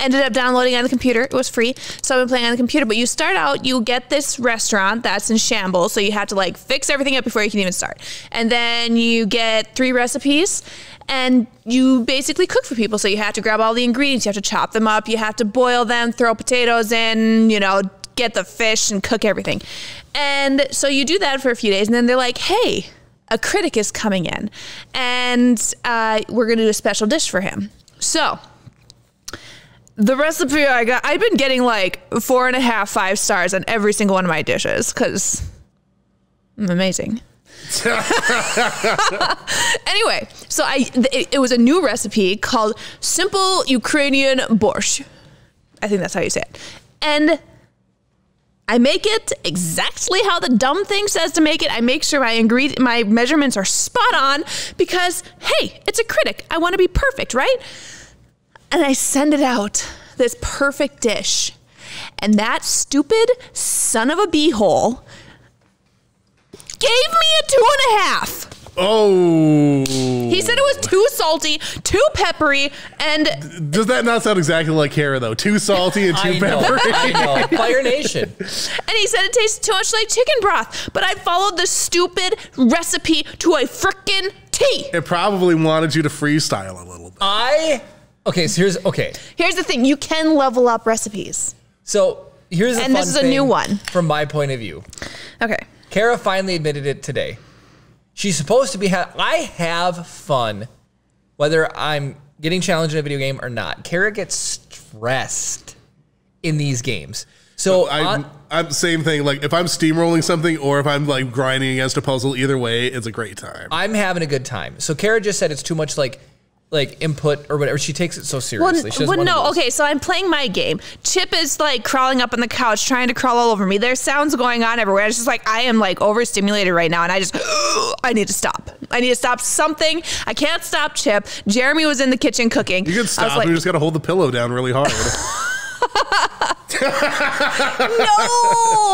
ended up downloading on the computer. It was free, so I've been playing on the computer. But you start out, you get this restaurant that's in shambles, so you have to like fix everything up before you can even start. And then you get 3 recipes, and you basically cook for people. So you have to grab all the ingredients, you have to chop them up, you have to boil them, throw potatoes in, you know, get the fish and cook everything. And so you do that for a few days, and then they're like, hey, a critic is coming in, and we're gonna do a special dish for him. So the recipe I got, I've been getting like 4.5, 5 stars on every single one of my dishes because I'm amazing. Anyway, so it was a new recipe called Simple Ukrainian Borscht. I think that's how you say it. And I make it exactly how the dumb thing says to make it. I make sure my measurements are spot on because, hey, it's a critic. I want to be perfect, right? And I send it out, this perfect dish. And that stupid son of a beehole gave me a 2.5. Oh. He said it was too salty, too peppery, and... Does that not sound exactly like Kara, though? Too salty and too peppery? I know. Fire Nation. And he said it tastes too much like chicken broth, but I followed the stupid recipe to a frickin' T. It probably wanted you to freestyle a little bit. Here's the thing. You can level up recipes. So here's a and fun this is a thing new one. From my point of view. Okay. Kara finally admitted it today. She's supposed to be, I have fun, whether I'm getting challenged in a video game or not. Kara gets stressed in these games. So I'm same thing. Like if I'm steamrolling something or if I'm like grinding against a puzzle, either way, it's a great time. I'm having a good time. So Kara just said it's too much like input or whatever. She takes it so seriously. Okay, so I'm playing my game. Chip is like crawling up on the couch, trying to crawl all over me. There's sounds going on everywhere. It's just like I am like overstimulated right now, and I need to stop. I need to stop something. I can't stop Chip. Jeremy was in the kitchen cooking. You can stop. Like, you just got to hold the pillow down really hard. No,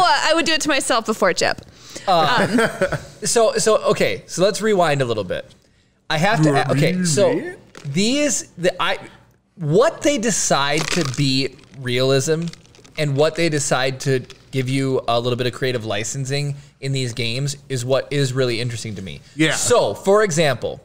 I would do it to myself before Chip. So let's rewind a little bit. I have to. Okay, so what they decide to be realism and what they decide to give you a little bit of creative licensing in these games is what is really interesting to me. Yeah. So, for example,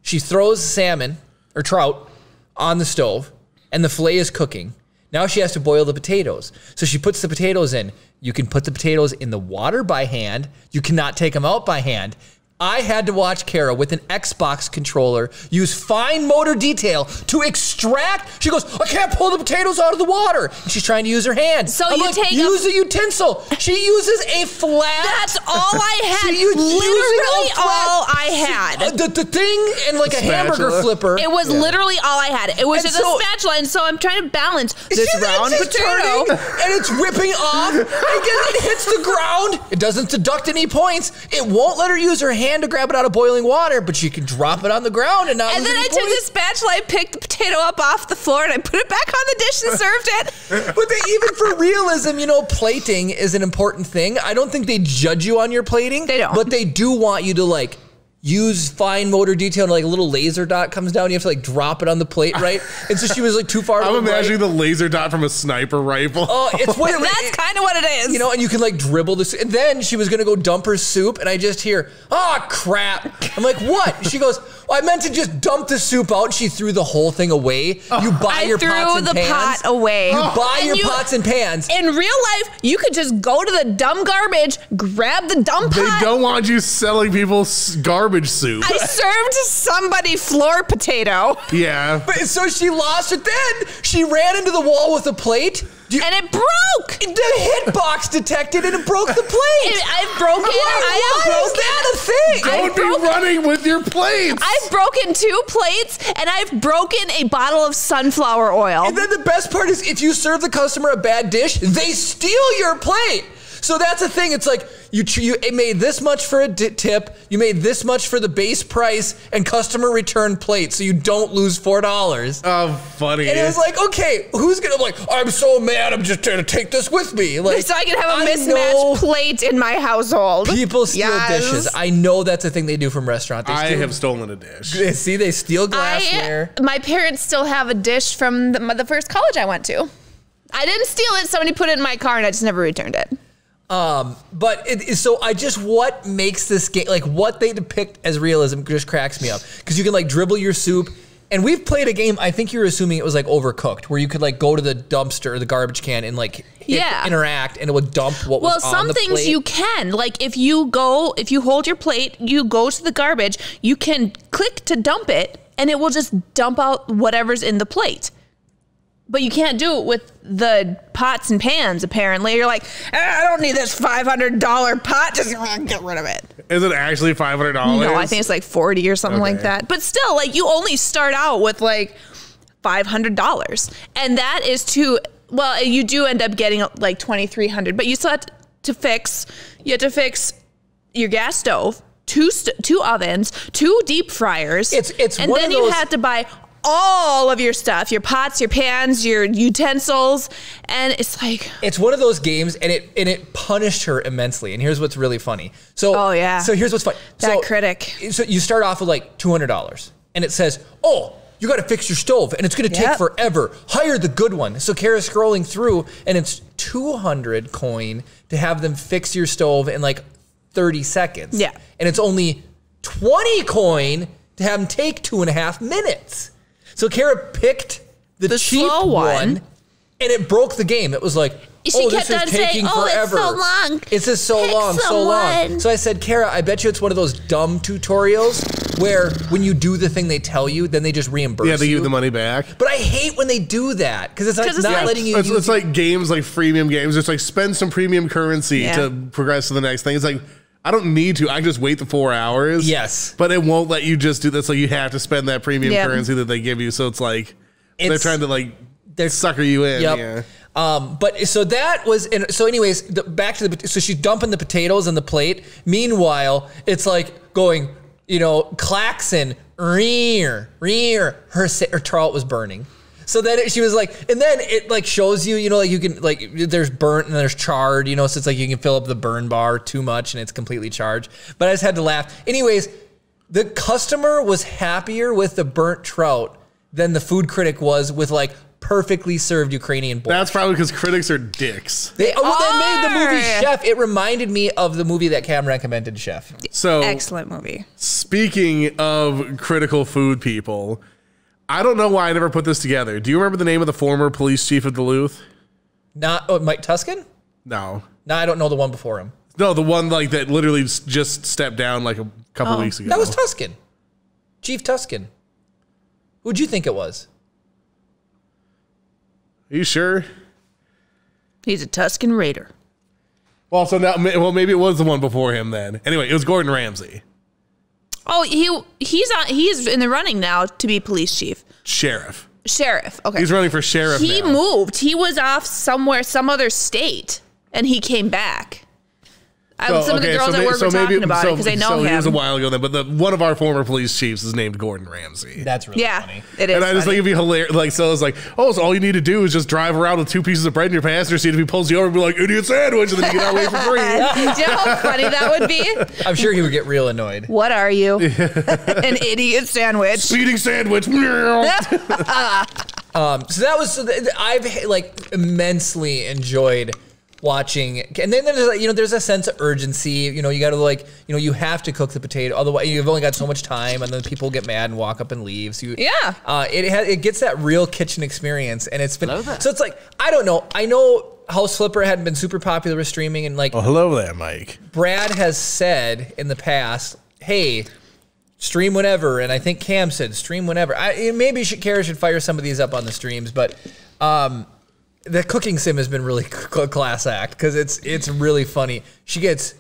she throws salmon or trout on the stove and the fillet is cooking. Now she has to boil the potatoes. So she puts the potatoes in. You can put the potatoes in the water by hand. You cannot take them out by hand. I had to watch Kara with an Xbox controller use fine motor detail to extract. She goes, I can't pull the potatoes out of the water. And she's trying to use her hands. So I'm you like, take use a utensil. She uses a flat. That's all I had. Literally all I had. The thing and like a hamburger flipper. It was literally all I had. It was just a spatula, and so I'm trying to balance this round potato. And it's ripping off. And it hits the ground. It doesn't deduct any points. It won't let her use her hand to grab it out of boiling water, but she can drop it on the ground and not lose any points. And then I took the spatula, I picked the potato up off the floor, and I put it back on the dish and served it. But even for realism, plating is an important thing. I don't think they judge you on your plating. They don't. But they do want you to like use fine motor detail, and like a little laser dot comes down. You have to like drop it on the plate, right? And so she was like too far. I'm imagining the laser dot from a sniper rifle. Oh, it's what that's kind of what it is. And you can like dribble this. And then she was gonna go dump her soup, and I just hear, "Oh crap!" I'm like, "What?" She goes, well, "I meant to just dump the soup out." And she threw the whole thing away. You buy your pots and pans. I threw the pot away. You buy your pots and pans. In real life, you could just go to the dumb garbage, grab the dumb pot. They don't want you selling people garbage soup. I served somebody floor potato. Yeah. But so she lost it. Then she ran into the wall with a plate. And it broke. The hitbox detected and it broke the plate. I've broken. Why is that a thing? Don't be running with your plates. I've broken 2 plates and I've broken a bottle of sunflower oil. And then the best part is if you serve the customer a bad dish, they steal your plate. So that's the thing. It's like you made this much for a tip, you made this much for the base price and customer return plate, so you don't lose $4. Oh, funny. And it was like, okay, who's gonna I'm so mad, I'm just gonna take this with me. Like, so I can have a mismatched plate in my household. People steal dishes. I know that's a thing they do from restaurants. I have stolen a dish. See, they steal glassware. My parents still have a dish from the first college I went to. I didn't steal it. Somebody put it in my car and I just never returned it. What makes this game, like what they depict as realism just cracks me up. Because you can like dribble your soup. And we've played a game, I think you're assuming it was like Overcooked, where you could like go to the dumpster or the garbage can and like interact and it would dump what was on the plate. Well, some things you can. Like if you hold your plate, you go to the garbage, you can click to dump it and it will just dump out whatever's in the plate. But you can't do it with the pots and pans, apparently. You're like, I don't need this $500 pot. Just get rid of it. Is it actually $500? No, I think it's like 40 or something like that. But still, like you only start out with like $500. And that is you do end up getting like $2,300. But you still have to fix your gas stove, two ovens, 2 deep fryers. And then you had to buy all of your stuff, your pots, your pans, your utensils, and it's like it's one of those games, and it punished her immensely. And here's what's really funny. So so here's what's funny. Critic. So you start off with like $200, and it says, "Oh, you got to fix your stove, and it's going to take forever. Hire the good one." So Kara's scrolling through, and it's 200 coin to have them fix your stove in like 30 seconds. Yeah, and it's only 20 coin to have them take 2.5 minutes. So Kara picked the cheap one, and it broke the game. It was like, this is taking forever. It's so long. It's just so long. So I said, Kara, I bet you it's one of those dumb tutorials where when you do the thing they tell you, then they just reimburse you. Yeah, they give the money back. But I hate when they do that because it's like not letting you. It's like games, like freemium games. It's like spend some premium currency to progress to the next thing. It's like, I don't need to. I can just wait the 4 hours. Yes. But it won't let you just do that. So you have to spend that premium currency that they give you. So it's like they're trying to they're sucker you in. Yep. Yeah. But so that was, so anyways, back to so she's dumping the potatoes on the plate. Meanwhile, it's like going, klaxon, rear, her throat was burning. So then she was like, and then it like shows you, like you can like, there's burnt and there's charred, so it's like you can fill up the burn bar too much and it's completely charged. But I just had to laugh. Anyways, the customer was happier with the burnt trout than the food critic was with like perfectly served Ukrainian borscht. That's probably because critics are dicks. They made the movie Chef. It reminded me of the movie that Cam recommended, Chef. So excellent movie. Speaking of critical food people, I don't know why I never put this together. Do you remember the name of the former police chief of Duluth? Not Mike Tuscan? No. No, I don't know the one before him. No, the one like that literally just stepped down like a couple weeks ago. That was Tuscan. Chief Tuscan. Who'd you think it was? Are you sure? He's a Tuscan Raider. Well, so now, maybe it was the one before him then. Anyway, it was Gordon Ramsay. Oh, he's in the running now to be police chief. Sheriff. Okay. He's running for sheriff He now. moved. He was off somewhere, some other state, and he came back. Some of the girls at work were talking about it because they know him. It was a while ago then, but one of our former police chiefs is named Gordon Ramsay. That's really funny. It is. And I just think it'd be hilarious. Like, so it's like, so all you need to do is just drive around with 2 pieces of bread in your passenger seat. If he pulls you over, be like, idiot sandwich, and then you get out away for free. Do you know how funny that would be? I'm sure he would get real annoyed. What are you? An idiot sandwich. Speeding sandwich. So that was, I've like immensely enjoyed watching, and then there's a sense of urgency. You got to you have to cook the potato, otherwise you've only got so much time, and then people get mad and walk up and leave. So it gets that real kitchen experience, and it's been so it's like I don't know. I know House Flipper hadn't been super popular with streaming, and like hello there, Mike. Brad has said in the past, hey, stream whenever, and I think Cam said stream whenever. Maybe Kara should fire some of these up on the streams, but the cooking sim has been really class act because it's really funny. She gets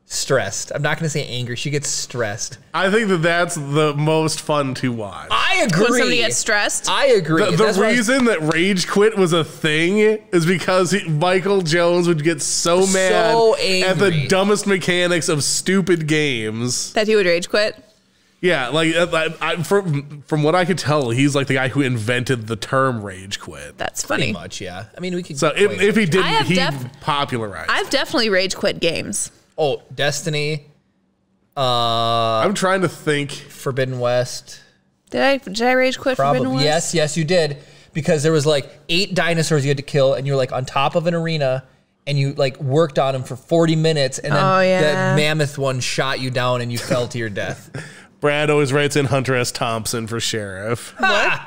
stressed. I'm not going to say angry. She gets stressed. I think that's the most fun to watch. I agree. When somebody gets stressed? I agree. The reason that rage quit was a thing is because Michael Jones would get so mad at the dumbest mechanics of stupid games. That he would rage quit? Yeah, like from what I could tell, he's like the guy who invented the term rage quit. That's funny. Pretty much, yeah. I mean, we could. So if he didn't, he popularized. I've definitely rage quit games. Oh, Destiny. I'm trying to think. Forbidden West. Did I rage quit Forbidden West? Yes, you did. Because there was like 8 dinosaurs you had to kill, and you were like on top of an arena, and you like worked on them for 40 minutes, and then the mammoth one shot you down, and you fell to your death. Brad always writes in Hunter S. Thompson for sheriff. What?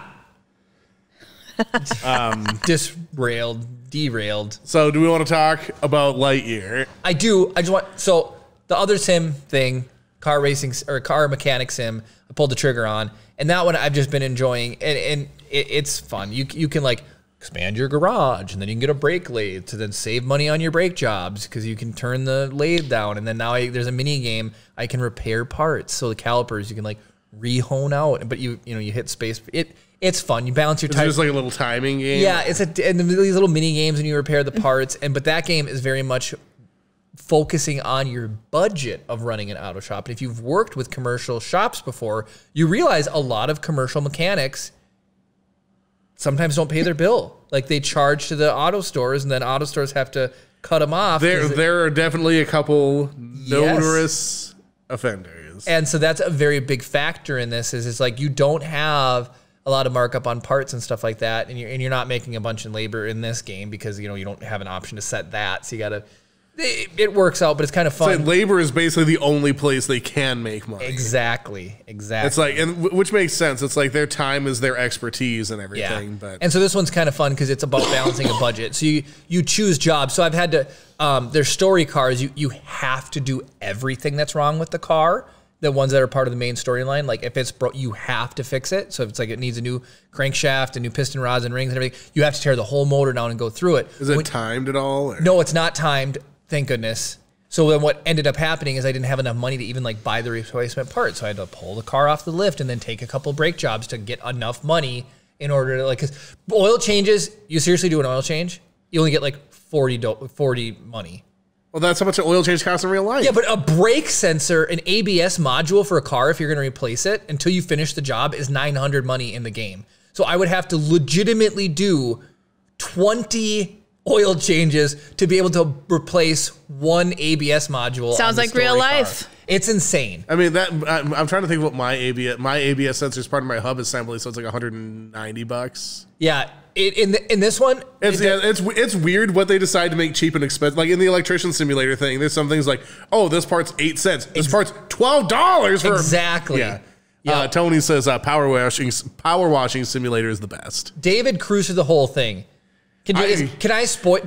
Derailed. So do we want to talk about Lightyear? I do. I just want, so the other sim thing, car racing or car mechanic sim, I pulled the trigger on, and that one I've just been enjoying, and it's fun. You can like expand your garage, and then you can get a brake lathe to then save money on your brake jobs because you can turn the lathe down, and then now there's a mini game I can repair parts. So the calipers you can like re-hone out, but you hit space. It's fun. You balance your tires. It's just like a little timing game. Yeah, and these little mini games, and you repair the parts. But that game is very much focusing on your budget of running an auto shop. And if you've worked with commercial shops before, you realize a lot of commercial mechanics sometimes don't pay their bill. Like they charge to the auto stores, and then auto stores have to cut them off. There are definitely a couple notorious offenders. And so that's a very big factor in this. Is it's like you don't have a lot of markup on parts and stuff like that, and you're not making a bunch of labor in this game because you don't have an option to set that. So you got to. It works out, but it's kind of fun. So labor is basically the only place they can make money. Exactly. It's like, and which makes sense. It's like their time is their expertise and everything. Yeah. But and so this one's kind of fun because it's about balancing a budget. So you choose jobs. So I've had to. There's story cars. You have to do everything that's wrong with the car. The ones that are part of the main storyline, like if it's broke, you have to fix it. So if it's like it needs a new crankshaft, a new piston rods and rings and everything, you have to tear the whole motor down and go through it. Is it timed at all? Or? No, it's not timed. Thank goodness. So then what ended up happening is I didn't have enough money to even like buy the replacement parts. So I had to pull the car off the lift and then take a couple brake jobs to get enough money in order to like, because oil changes, you seriously do an oil change, you only get like 40 money. Well, that's how much an oil change costs in real life. Yeah, but a brake sensor, an ABS module for a car, if you're going to replace it until you finish the job, is 900 money in the game. So I would have to legitimately do 20 oil changes to be able to replace one ABS module. Sounds like real life. Car. It's insane. I mean, I'm trying to think what my ABS sensor is part of my hub assembly, so it's like $190. Yeah. In this one, it's weird what they decide to make cheap and expensive. Like in the electrician simulator thing, there's some things like, oh, this part's 8 cents. This part's $12 for exactly. Yeah. Yep. Tony says power washing simulator is the best. David cruises the whole thing. Can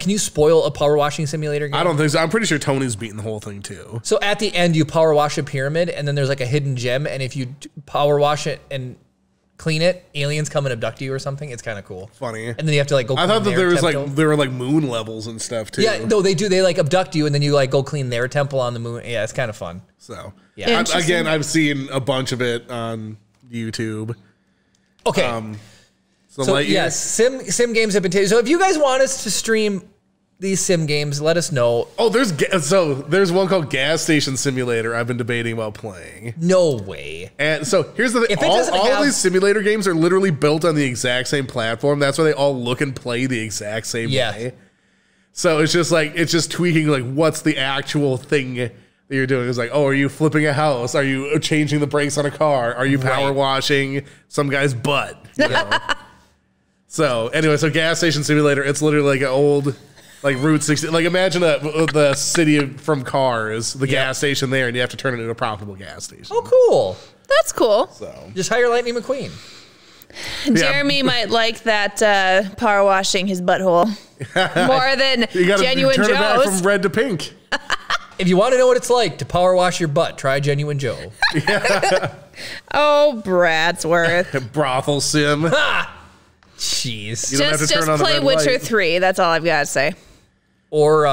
you spoil a power washing simulator game? I don't think so. I'm pretty sure Tony's beaten the whole thing too. So at the end, you power wash a pyramid, and then there's like a hidden gem, and if you power wash it and clean it, aliens come and abduct you or something. It's kind of cool. Funny. And then you have to like go. I thought that there were like moon levels and stuff too. Yeah, no, they do. They like abduct you, and then you like go clean their temple on the moon. Yeah, it's kind of fun. So yeah, again, I've seen a bunch of it on YouTube. Okay. So yes, sim games have been taken. So if you guys want us to stream these sim games, let us know. Oh, there's one called Gas Station Simulator I've been debating about playing. No way. And so here's the thing. All of these simulator games are literally built on the exact same platform. That's why they all look and play the exact same way. So it's just tweaking like what's the actual thing that you're doing. It's like, oh, are you flipping a house? Are you changing the brakes on a car? Are you power washing some guy's butt? You know? So anyway, Gas Station Simulator, it's literally like an old like Route 60. Like imagine the city from Cars, the gas station there, and you have to turn it into a profitable gas station. Oh, cool. That's cool. So just hire Lightning McQueen. Jeremy might like that power washing his butthole more than Genuine Joe's. Turn it back from red to pink. If you want to know what it's like to power wash your butt, try Genuine Joe. Oh, Bradsworth. Brothel sim. Jeez. Just play Witcher 3. That's all I've got to say. Or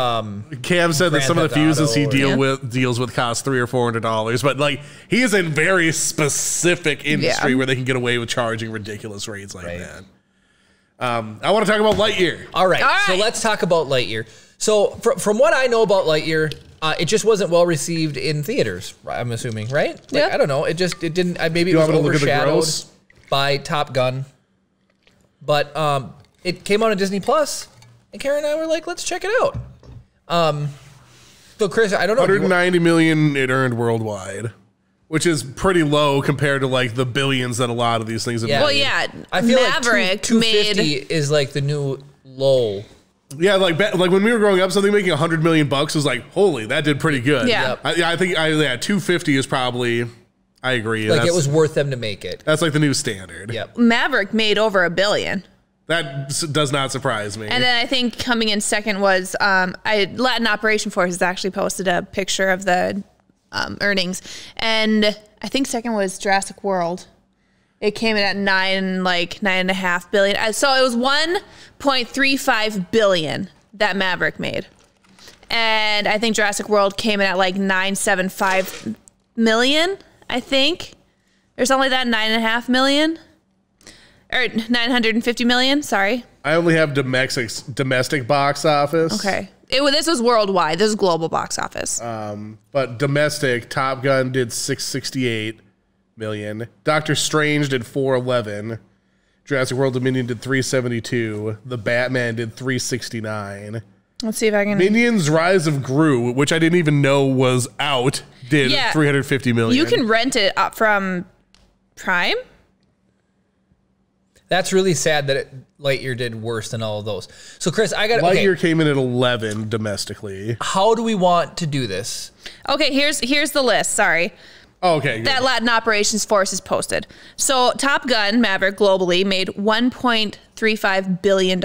Cam said that Grand some of the Theft fuses he Auto deals with cost $300 or $400, but like he is in very specific industry where they can get away with charging ridiculous rates like that. I want to talk about Lightyear. All right, so let's talk about Lightyear. So from what I know about Lightyear, it just wasn't well received in theaters. I'm assuming, right? Like, Yeah. I don't know. It didn't. Maybe it was overshadowed by Top Gun, but it came out on Disney Plus. And Karen and I were like, let's check it out. So Chris, I don't know. 190 million it earned worldwide, which is pretty low compared to like the billions that a lot of these things have. Yeah. Well, yeah. I feel Maverick like 250 is like the new low. Yeah, like when we were growing up, something making $100 million was like, holy, that did pretty good. Yeah. Yep. I think 250 is probably. I agree. Like it was worth them to make it. That's like the new standard. Yep. Maverick made over $1 billion. That does not surprise me. And then I think coming in second was Latin Operation Force has actually posted a picture of the earnings, and I think second was Jurassic World. It came in at $9.5 billion. So it was $1.35 billion that Maverick made, and I think Jurassic World came in at like $975 million. I think or something like that, $9.5 million. Or 950 million, sorry. I only have domestic box office. Okay. This was worldwide. This is global box office. But domestic, Top Gun did 668 million. Doctor Strange did 411. Jurassic World Dominion did 372. The Batman did 369. Let's see if I can. Minions Rise of Gru, which I didn't even know was out, did 350 million. You can rent it up from Prime. That's really sad that Lightyear did worse than all of those. So, Chris, I got Lightyear came in at 11 domestically. How do we want to do this? Okay, here's the list. Sorry. Oh, okay. That Latin Operations Force is posted. So Top Gun Maverick globally made $1.35 billion.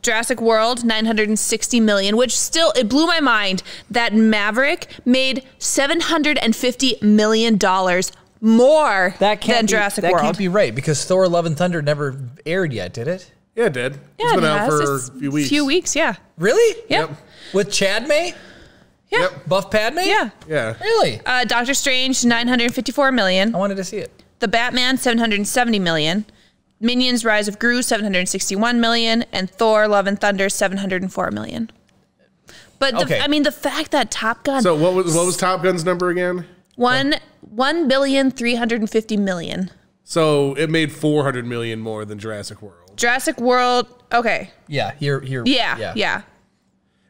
Jurassic World, $960 million, which still, it blew my mind that Maverick made $750 million more than Jurassic World. That can't be right because Thor: Love and Thunder never aired yet, did it? Yeah, it did. Yeah, it's been it out has. for It's a few weeks. Few weeks, yeah. Really? Yep. With Chad May? Yeah. Yep. Buff Padme? Yeah. Yeah. Really? Doctor Strange, $954 million. I wanted to see it. The Batman, $770 million. Minions: Rise of Gru, $761 million, and Thor: Love and Thunder, $704 million. But Okay. the fact that Top Gun, So what was Top Gun's number again? $1,350 million. So it made 400 million more than Jurassic World. Jurassic World, okay, Yeah, here. yeah. Yeah,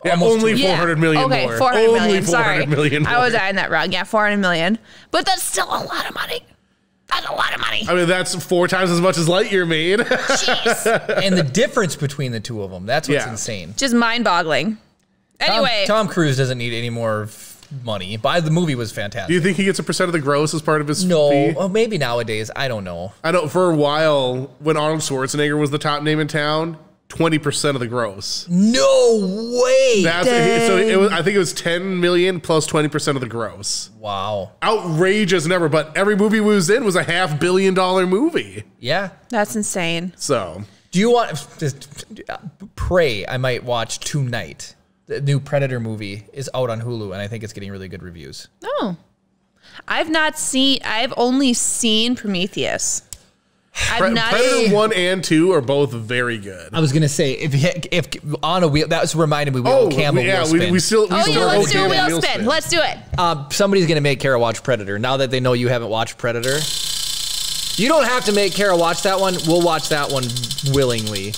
Almost only two. 400 million okay, more. 400 only million. 400 Sorry, million more. I was adding that wrong. Yeah, 400 million. But that's still a lot of money. That's a lot of money. I mean, that's 4 times as much as Lightyear made. Jeez. And the difference between the two of them, that's what's Yeah. insane. Just mind-boggling. Anyway, Tom Cruise doesn't need any more money, but the movie was Do fantastic. you think he gets a percent of the gross as part of his No, fee? well, maybe nowadays. I don't know. I know for a while when Arnold Schwarzenegger was the top name in town, 20% of the gross. No way. That's so it was. I think it was 10 million plus 20% of the gross. Wow. Outrageous never, but every movie we was in was a $500 million movie. Yeah. that's insane. So Do you want Prey? I might watch tonight. The new Predator movie is out on Hulu, and I think it's getting really good reviews. Oh, I've only seen Prometheus. Predator 1 and 2 are both very good. I was gonna say if on a wheel, that was reminded me. Campbell wheel spin. we still. Oh yeah, let's do a Campbell wheel spin. Let's do it. Somebody's gonna make Kara watch Predator now that they know you haven't watched Predator. You don't have to make Kara watch that one. We'll watch that one willingly.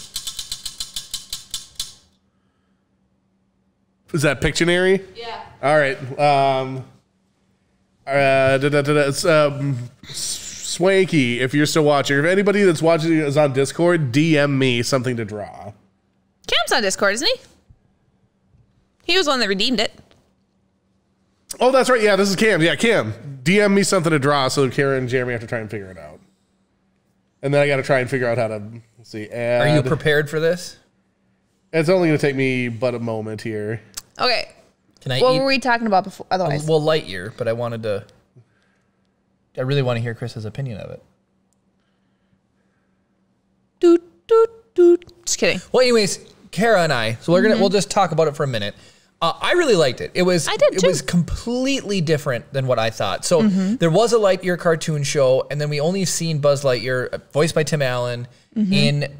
Is that Pictionary? Yeah. All right. It's Swanky. If you're still watching, if anybody that's watching is on Discord, DM me something to draw. Cam's on Discord, isn't he? He was the one that redeemed it. Oh, that's right. Yeah, this is Cam. Yeah, Cam. DM me something to draw so Kara and Jeremy have to try and figure it out. And then I got to try and figure out how to, let's see, add. Are you prepared for this? It's only going to take me but a moment here. Okay. Can I What eat? were we talking about before? Otherwise, Well, Lightyear, but I really want to hear Chris's opinion of it. doot doot doot. Just kidding. Well, anyways, Kara and I, so we'll just talk about it for a minute. I really liked it. It was completely different than what I thought. So there was a Lightyear cartoon show, and then we only seen Buzz Lightyear voiced by Tim Allen in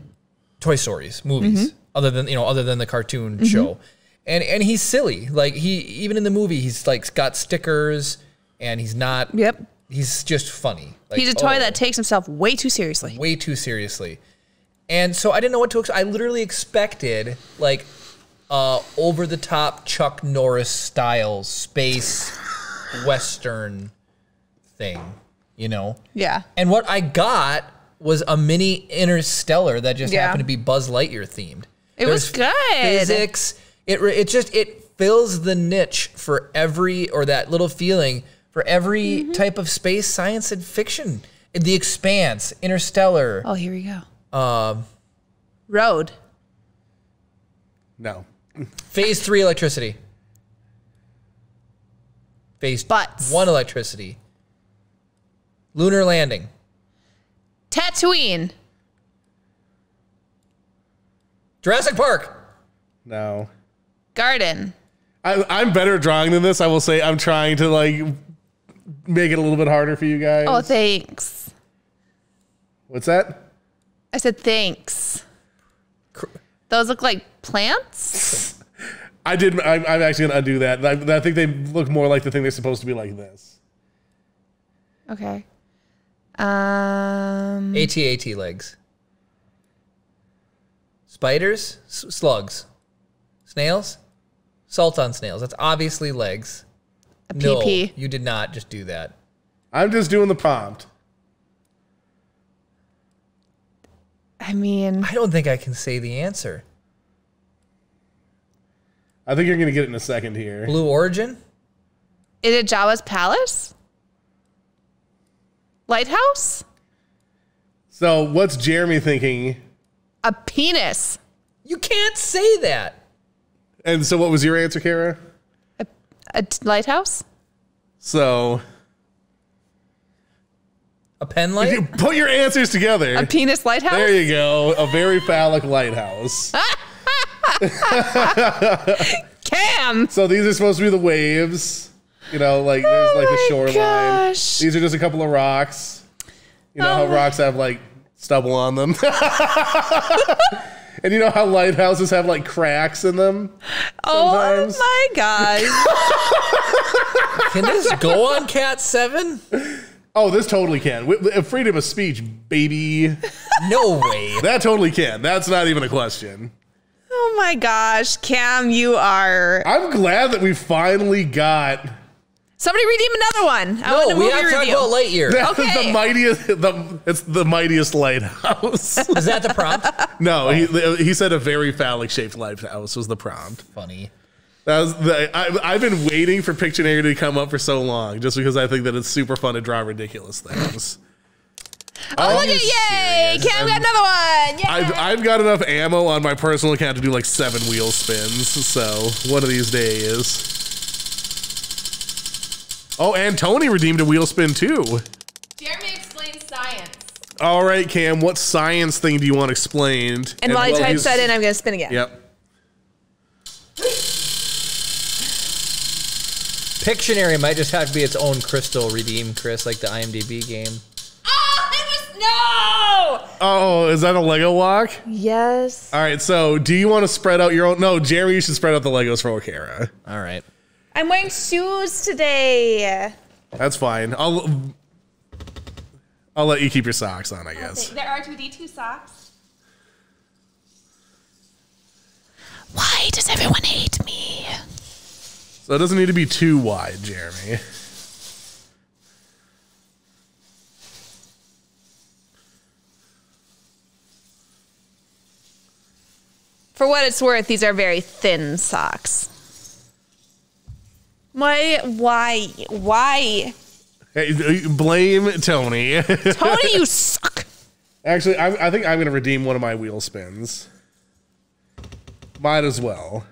Toy Stories movies, other than the cartoon show. And he's silly. Like even in the movie, he's like got stickers, and he's not. Yep. He's just funny. Like, he's a toy that takes himself way too seriously. Way too seriously. And so I didn't know what to expect. I literally expected like over the top Chuck Norris style space western thing, you know? Yeah. And what I got was a mini Interstellar that just happened to be Buzz Lightyear themed. It was good. Physics. It fills the niche for that little feeling for every type of space, science, and fiction. The Expanse, Interstellar. Oh, here we go. Road. No. Phase 3 electricity. Phase Butts. 1 electricity. Lunar landing. Tatooine. Jurassic Park. No. Garden. I'm better at drawing than this. I will say I'm trying to like make it a little bit harder for you guys. Oh, thanks. What's that? I said thanks. Those look like plants? I'm actually gonna undo that. I think they look more like the thing they're supposed to be like this. Okay. AT-AT legs. Spiders, slugs, snails, salt on snails. That's obviously legs. A PP. No, you did not just do that. I'm just doing the prompt. I mean, I don't think I can say the answer. I think you're going to get it in a second here. Blue Origin? Is it Jabba's palace? Lighthouse? So what's Jeremy thinking? A penis. You can't say that. And so what was your answer, Kara? A lighthouse? So... A pen light? You put your answers together. A penis lighthouse? There you go. A very phallic lighthouse. Cam! So these are supposed to be the waves. You know, like there's like the shoreline. Gosh. These are just a couple of rocks. You know how rocks have like stubble on them. And you know how lighthouses have like cracks in them? Sometimes? Oh my God. Can this go on Cat 7? Oh, this totally can. Freedom of speech, baby. No way. That totally can. That's not even a question. Oh my gosh, Cam, you are... I'm glad that we finally got... Somebody redeem another one. No, we have to talk about Lightyear. Okay. It's the mightiest lighthouse. Is that the prompt? No, he said a very phallic shaped lighthouse was the prompt. Funny. That was I've been waiting for Pictionary to come up for so long, just because I think that it's super fun to draw ridiculous things. Oh, look at yay! Cam got another one. Yay! I've got enough ammo on my personal account to do like 7 wheel spins. So one of these days. Oh, and Tony redeemed a wheel spin too. Jeremy explains science. All right, Cam, what science thing do you want explained? And while he types that in, I'm going to spin again. Yep. Pictionary might just have to be its own crystal redeem, Chris, like the IMDb game. No! Oh, is that a Lego walk? Yes. All right, so do you want to spread out your own? No, Jeremy, you should spread out the Legos for Kara. All right. I'm wearing shoes today. That's fine. I'll let you keep your socks on, I guess. There are R2-D2 socks. Why does everyone hate me? So it doesn't need to be too wide, Jeremy. For what it's worth, these are very thin socks. Why? Hey, blame Tony. Tony, you suck. Actually, I think I'm going to redeem one of my wheel spins. Might as well.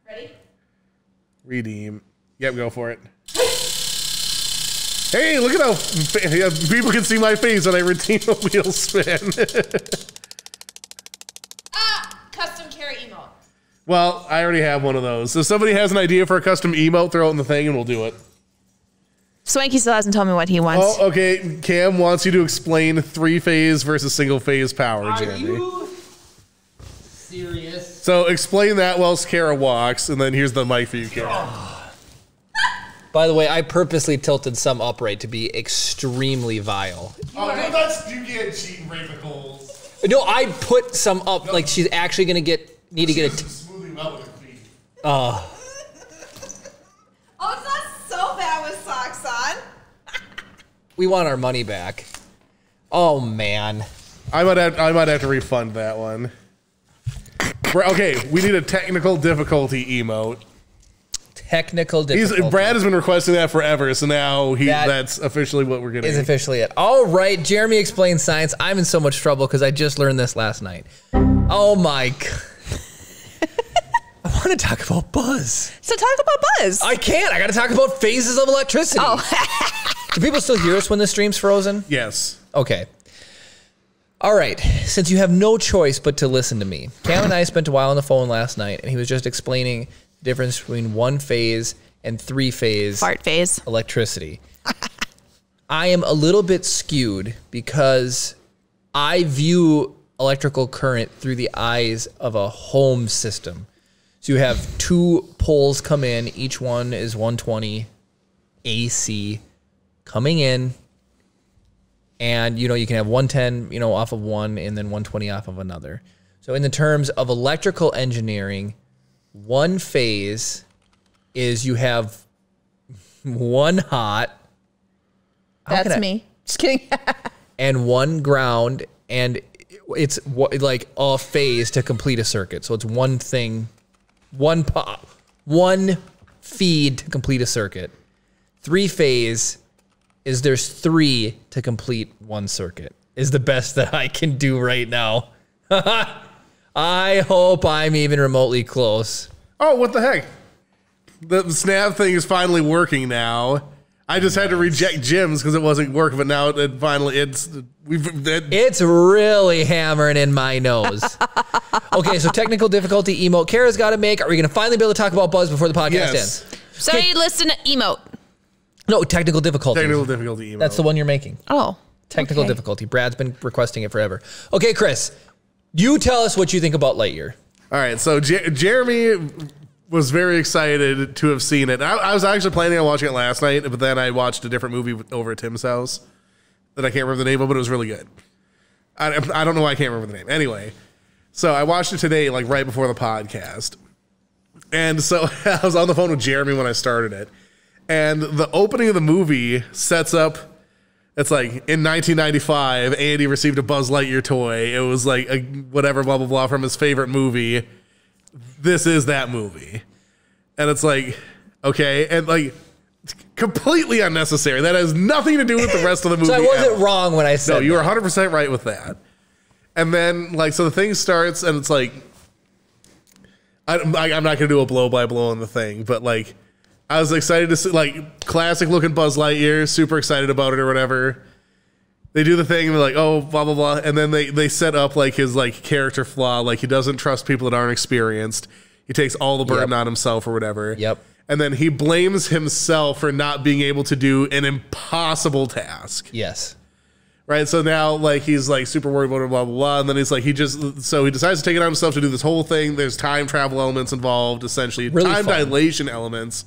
Ready? Redeem. Yep, go for it. Hey, look at how people can see my face when I redeem a wheel spin. Custom carry emote. Well, I already have one of those. So if somebody has an idea for a custom emote, throw it in the thing and we'll do it. Swanky still hasn't told me what he wants. Oh, okay. Cam wants you to explain 3-phase versus single-phase power, Jeremy. Are you serious? So explain that while Kara walks, and then here's the mic for you, Kara. By the way, I purposely tilted some upright to be extremely vile. Oh, no, that's, you can't cheat radicals. No, I put some up, like she's actually going to need to get a... Smoothing out with her feet. Oh, it's not so bad with socks on. We want our money back. Oh, man. I might have to refund that one. Okay, we need a technical difficulty emote. Technical difficulty. Brad has been requesting that forever, so now that's officially what we're getting. Is officially it. All right, Jeremy explains science. I'm in so much trouble because I just learned this last night. Oh my God. I want to talk about buzz. So talk about buzz. I can't. I got to talk about phases of electricity. Oh. Do people still hear us when the stream's frozen? Yes. Okay. All right. Since you have no choice but to listen to me, Cam and I spent a while on the phone last night, and he was just explaining the difference between 1-phase and 3-phase Fart phase electricity. I am a little bit skewed because I view electrical current through the eyes of a home system. So you have 2 poles come in, each one is 120 AC coming in, and you can have 110 off of one and then 120 off of another. So in the terms of electrical engineering, 1-phase is you have one hot. That's me. Just kidding. And one ground, and it's like a phase to complete a circuit. So it's one thing, one feed to complete a circuit. 3-phase is there's 3 to complete one circuit. Is the best that I can do right now. I hope I'm even remotely close. Oh, what the heck? The snap thing is finally working now. I just had to reject Jim's because it wasn't working, but now it's really hammering in my nose. Okay, so technical difficulty emote Kara's got to make. Are we going to finally be able to talk about buzz before the podcast ends? So you listen to emote. No, technical difficulty. Technical difficulty emote. That's the one you're making. Oh. Technical difficulty. Brad's been requesting it forever. Okay, Chris, you tell us what you think about Lightyear. All right, so Jeremy was very excited to have seen it. I was actually planning on watching it last night, but then I watched a different movie over at Tim's house that I can't remember the name of, but it was really good. I don't know why I can't remember the name. Anyway, so I watched it today, like right before the podcast. And so I was on the phone with Jeremy when I started it. And the opening of the movie sets up, it's like, in 1995, Andy received a Buzz Lightyear toy. It was like a whatever, blah, blah, blah, from his favorite movie. This is that movie. And it's like, okay. And like, it's completely unnecessary. That has nothing to do with the rest of the movie. So I wasn't wrong when I said No, you were 100% right with that. And then, like, so the thing starts, and it's like, I'm not going to do a blow-by-blow on the thing, but like, I was excited to see, like, classic-looking Buzz Lightyear, super excited about it or whatever. They do the thing, and they're like, oh, blah, blah, blah. And then they set up, like, his, like, character flaw. Like, he doesn't trust people that aren't experienced. He takes all the burden on himself or whatever. Yep. And then he blames himself for not being able to do an impossible task. Yes. Right? So now, like, he's, like, super worried about it, blah, blah, blah. And then he's like, he decides to take it on himself to do this whole thing. There's time travel elements involved, essentially. Really time fun. dilation elements.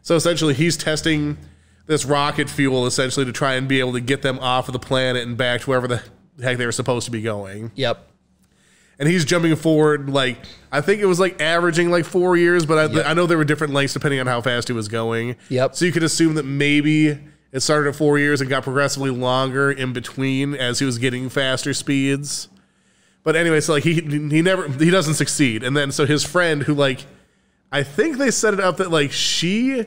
So essentially, he's testing this rocket fuel, essentially, to try and be able to get them off of the planet and back to wherever the heck they were supposed to be going. Yep. And he's jumping forward, like, I think it was, like, averaging, like, 4 years, but I know there were different lengths depending on how fast he was going. Yep. So you could assume that maybe it started at 4 years and got progressively longer in between as he was getting faster speeds. But anyway, so, like, he doesn't succeed. And then, so his friend, who, like, I think they set it up that, like, she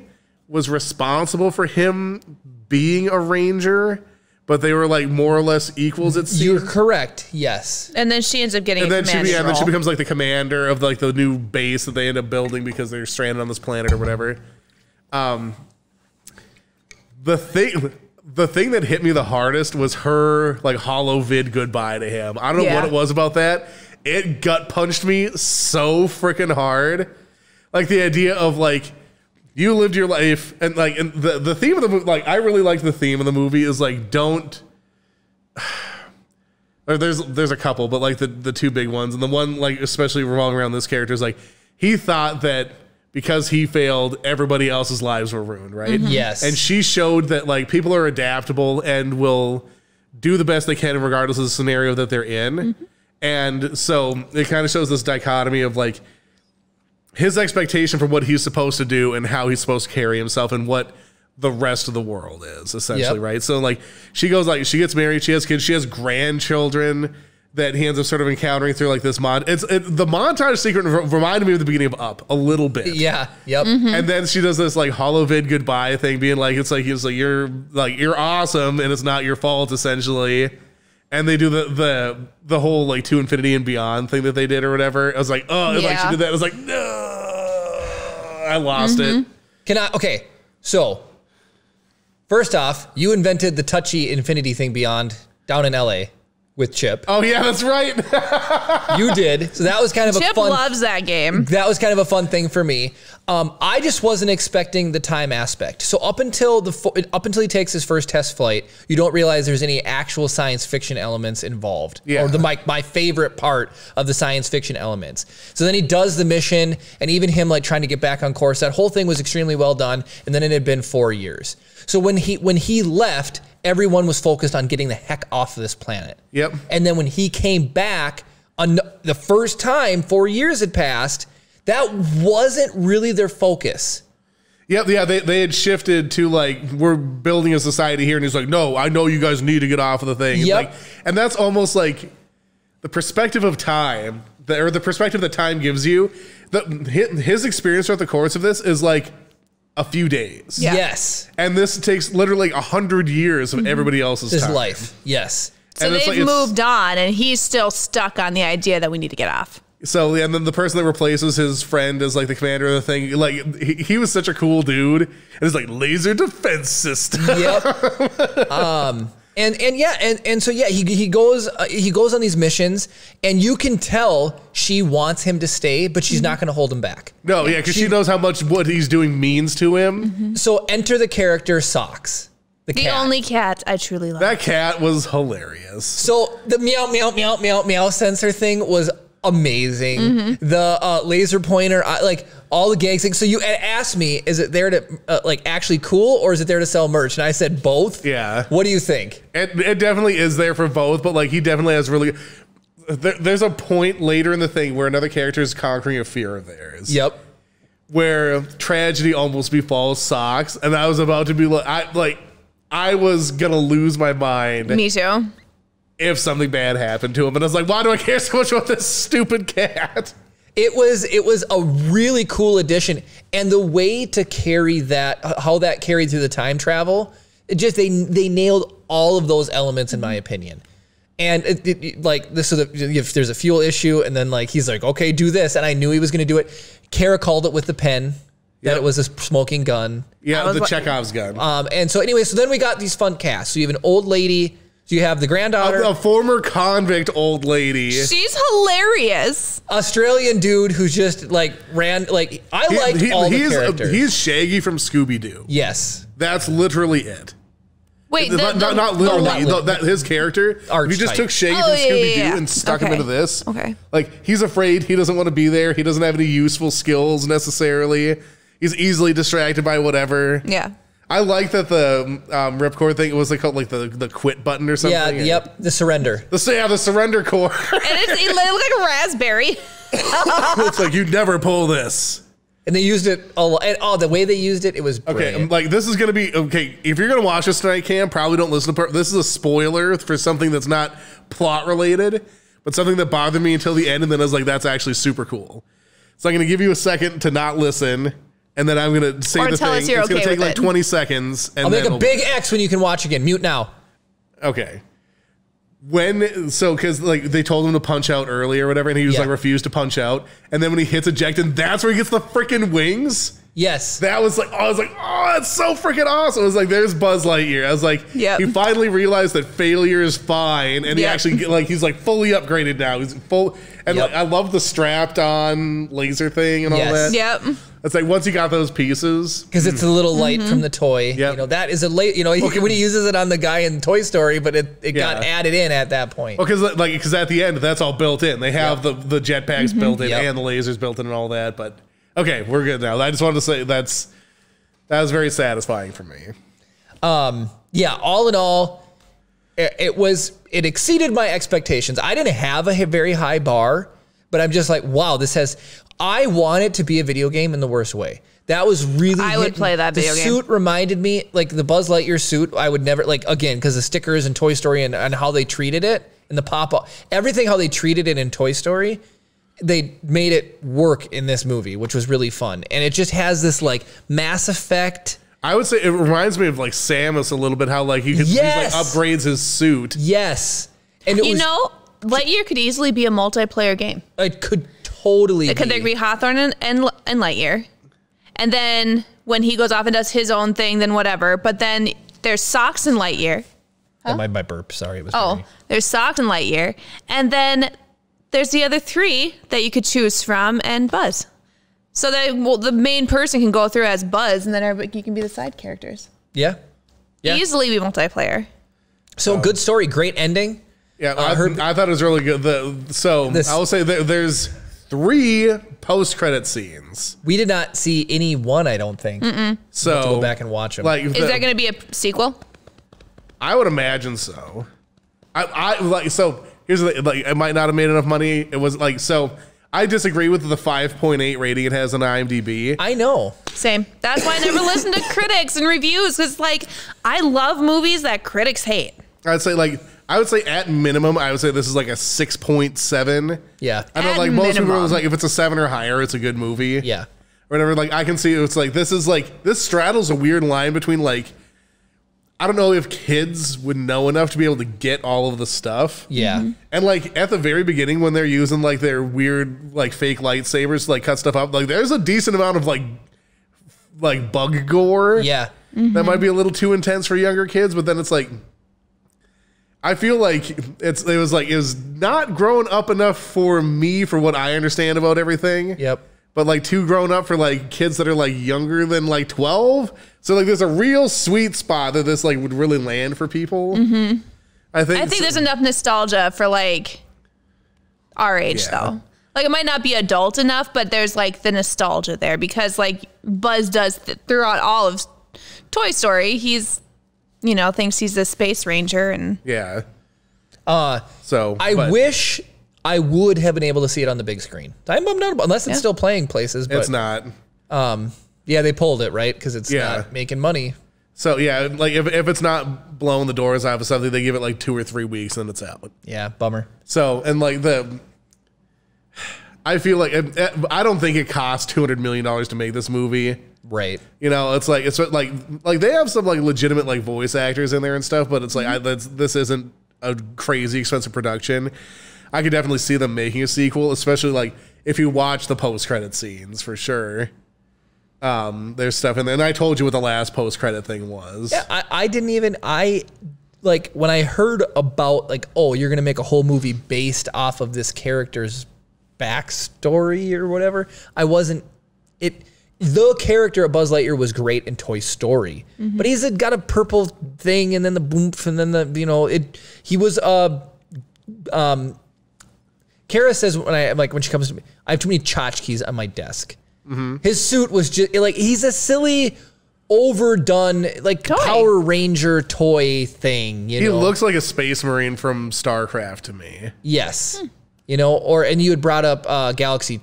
was responsible for him being a ranger, but they were, like, more or less equals, it seems. You're correct, yes. And then she ends up getting And then a she becomes, like, the commander of, like, the new base that they end up building because they're stranded on this planet or whatever. The thing that hit me the hardest was her, like, hollow vid goodbye to him. I don't know what it was about that. it gut punched me so freaking hard. Like the idea of like, you lived your life and like, and the theme of the movie, like I really liked the theme of the movie is like, don't, or there's a couple, but like the two big ones. And the one like, especially revolving around this character is like, he thought that because he failed, everybody else's lives were ruined, right? Yes. And she showed that like people are adaptable and will do the best they can regardless of the scenario that they're in. And so it kind of shows this dichotomy of like his expectation for what he's supposed to do and how he's supposed to carry himself and what the rest of the world is essentially, right? So like she goes like, she gets married, she has kids, she has grandchildren that he ends up sort of encountering through like this the montage sequence reminded me of the beginning of Up a little bit. Yeah. Yep. And then she does this like holovid goodbye thing, being like, it's like you're awesome and it's not your fault essentially. And they do the whole like to infinity and beyond thing that they did or whatever. I was like, oh, like she did that. I was like, no, I lost it. Okay. So first off, you invented the touchy infinity thing beyond down in LA. With Chip. Oh yeah, that's right. You did. So that was kind of Chip a fun. loves that game. That was kind of a fun thing for me. I just wasn't expecting the time aspect. So up until he takes his first test flight, you don't realize there's any actual science fiction elements involved. Yeah. Or my favorite part of the science fiction elements. So then he does the mission, and even him like trying to get back on course. That whole thing was extremely well done. And then it had been 4 years. So when he left, everyone was focused on getting the heck off of this planet. Yep. And then when he came back, the first time 4 years had passed, that wasn't really their focus. Yep, yeah, they had shifted to like, we're building a society here, and he's like, no, I know you guys need to get off of the thing. Yep. Like, and that's almost like the perspective of time, or the perspective that time gives you. His experience throughout the course of this is like a few days. Yeah. Yes. And this takes literally 100 years of everybody else's His time. life. Yes. So And it's they've like- moved on, and he's still stuck on the idea that we need to get off. So, and then the person that replaces his friend as like the commander of the thing, like he was such a cool dude. And it's like laser defense system. Yep. And so he goes on these missions, and you can tell she wants him to stay, but she's not going to hold him back. No, yeah, because she knows how much what he's doing means to him. So enter the character Socks, the The cat. only cat I truly love. That cat was hilarious. So the meow meow meow meow meow sensor thing was amazing. The laser pointer, like all the gags things. So you asked me, is it there to like actually cool, or is it there to sell merch? And I said both. Yeah. What do you think? It definitely is there for both, but like he definitely has really. There's a point later in the thing where another character is conquering a fear of theirs. Yep. Where tragedy almost befalls Socks, and I was about to be like, I was gonna lose my mind. Me too. If something bad happened to him, and I was like, why do I care so much about this stupid cat? It was a really cool addition, and the way to carry that, how that carried through the time travel, it just they nailed all of those elements in my opinion. And like this is if there's a fuel issue, and then like he's like, okay, do this, and I knew he was going to do it. Kara called it with the pen that it was a smoking gun. Yeah, the Chekhov's gun. And so anyway, so then we got these fun casts. So you have an old lady. So you have the granddaughter, A former convict old lady. She's hilarious. Australian dude who's just like I liked all the characters. He's Shaggy from Scooby-Doo. Yes. That's literally it. Wait, Not literally. not literally. His character, if you just Archetype. took Shaggy Oh, from yeah, Scooby-Doo yeah. and stuck him Okay. into this. Okay. Like, he's afraid. He doesn't want to be there. He doesn't have any useful skills necessarily. He's easily distracted by whatever. Yeah. I like that the ripcord thing was called like the quit button or something. Yeah, yep, the surrender. The surrender core. And it looked like a raspberry. It's like, you never pull this. And they used it a lot. And the way they used it, it was Okay, brilliant. like this is gonna be okay. If you're gonna watch this tonight, Cam, probably don't listen to this is a spoiler for something that's not plot related, but something that bothered me until the end, and then I was like, that's actually super cool. So I'm gonna give you a second to not listen, and then I'm gonna say Or the tell thing. us you're It's gonna okay take with like it. 20 seconds, and I'll make then a big X when you can watch again. Mute now. Okay. Because like they told him to punch out early or whatever, and he was Yeah. like refused to punch out, and then when he hits eject, and that's where he gets the freaking wings. Yes. That was like, I was like, oh, it's so freaking awesome. It was like, there's Buzz Lightyear. I was like, Yep. he finally realized that failure is fine. And he Yep. actually, like, he's like fully upgraded now. He's full. And Yep. like, I love the strapped on laser thing and all Yes. that. Yep. It's like, once you got those pieces. Because it's a little light from the toy. Yep. You know, that is a late, you know, when he uses it on the guy in Toy Story, but it got added in at that point. Well, because at the end, that's all built in. They have the jetpacks built in Yep. and the lasers built in and all that. But okay, we're good now. I just wanted to say that was very satisfying for me. Yeah, all in all, it exceeded my expectations. I didn't have a very high bar, but I'm just like, wow, I want it to be a video game in the worst way. That was really I would play that video game. game. The suit reminded me, like the Buzz Lightyear suit, I would never, like, again, because the stickers and Toy Story and how they treated it and the pop-up, everything how they treated it in Toy Story, they made it work in this movie, which was really fun. And it just has this like Mass Effect. I would say it reminds me of like Samus a little bit, how like he Yes. like upgrades his suit. Yes. And it You was, know, Lightyear could easily be a multiplayer game. it could totally Could there be Hawthorne and Lightyear? And then when he goes off and does his own thing, then whatever. But then there's Socks and Lightyear. My burp, sorry. It was Oh, very- there's Socks and Lightyear. And then there's the other three that you could choose from and Buzz. So that the main person can go through as Buzz and then you can be the side characters. Yeah. Yeah. Easily be multiplayer. So good story, great ending. Yeah, I thought it was really good. I will say there's 3 post-credit scenes. We did not see any one, I don't think. So We'll have to go back and watch them. Like, Is there going to be a sequel? I would imagine so. I like so. Here's the thing, like, it might not have made enough money. It was like so. I disagree with the 5.8 rating it has on IMDb. I know. Same. That's why I never listen to critics and reviews. Because, like, I love movies that critics hate. I would say at minimum, I would say this is like a 6.7. Yeah. I know, At like most people, minimum. it's like if it's a 7 or higher, it's a good movie. Yeah. Or whatever. Like I can see it's like this straddles a weird line between like I don't know if kids would know enough to be able to get all of the stuff. Yeah. And like at the very beginning when they're using like their weird like fake lightsabers to like cut stuff up, like there's a decent amount of like bug gore. Yeah. That might be a little too intense for younger kids, but then it's like I feel like it was not grown up enough for me for what I understand about everything. Yep. But like too grown up for like kids that are like younger than like 12. So like there's a real sweet spot that this like would really land for people. Mm-hmm. I think there's enough nostalgia for, like, our age, Yeah. though. Like, it might not be adult enough, but there's, like, the nostalgia there. Because, like, Buzz does throughout all of Toy Story. He's, you know, thinks he's a space ranger. And yeah. I wish I would have been able to see it on the big screen. I'm bummed out about, unless it's still playing places. But It's not. Yeah, they pulled it, right? Because it's Yeah. not making money. So yeah, like if it's not blowing the doors off of something, they give it like 2 or 3 weeks and it's out. Yeah, bummer. So and like I feel like I don't think it cost $200 million to make this movie. Right. You know, it's like they have some like legitimate like voice actors in there and stuff, but it's like this isn't a crazy expensive production. I could definitely see them making a sequel, especially like if you watch the post-credit scenes for sure. There's stuff in there, and I told you what the last post-credit thing was. Yeah, I didn't even, like, when I heard about, like, oh, you're going to make a whole movie based off of this character's backstory or whatever, the character of Buzz Lightyear was great in Toy Story, but he's got a purple thing and then the boomf and then he was, Kara says when she comes to me, I have too many tchotchkes on my desk. His suit was just like, he's a silly, overdone, like Toy. Power Ranger toy thing. He looks like a space marine from StarCraft to me. Yes. And you had brought up Galaxy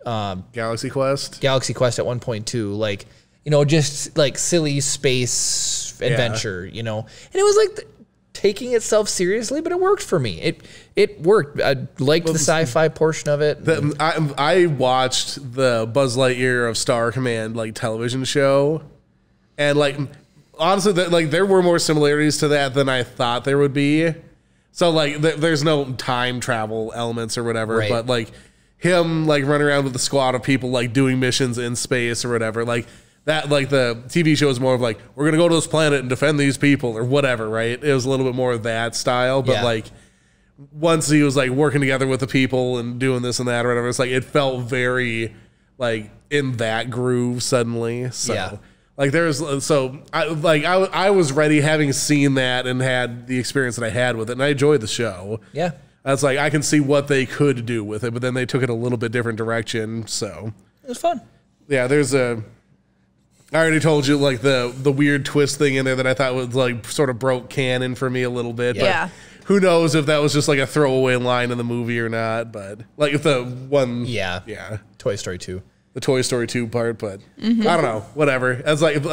Quest at one point too. Like, just like silly space adventure, and it was like taking itself seriously, but it worked for me. It worked. I liked the sci-fi portion of it. I watched the Buzz Lightyear of Star Command like television show, and like honestly, there were more similarities to that than I thought there would be. So like, there's no time travel elements or whatever, Right. but like him like running around with a squad of people like doing missions in space or whatever, like that, like the TV show is more of like, we're gonna go to this planet and defend these people or whatever, right? It was a little bit more of that style, but like once he was like working together with the people and doing this and that or whatever, it's like it felt very like in that groove suddenly. So like there's I was ready, having seen that and had the experience that I had with it, and I enjoyed the show. Yeah. That's like I can see what they could do with it, but then they took it a little bit different direction. So it was fun. Yeah, I already told you like the weird twist thing in there that I thought was like sort of broke canon for me a little bit. Yeah. But who knows if that was just like a throwaway line in the movie or not? But like if the one, Toy Story 2, the Toy Story 2 part. But I don't know, whatever. It's like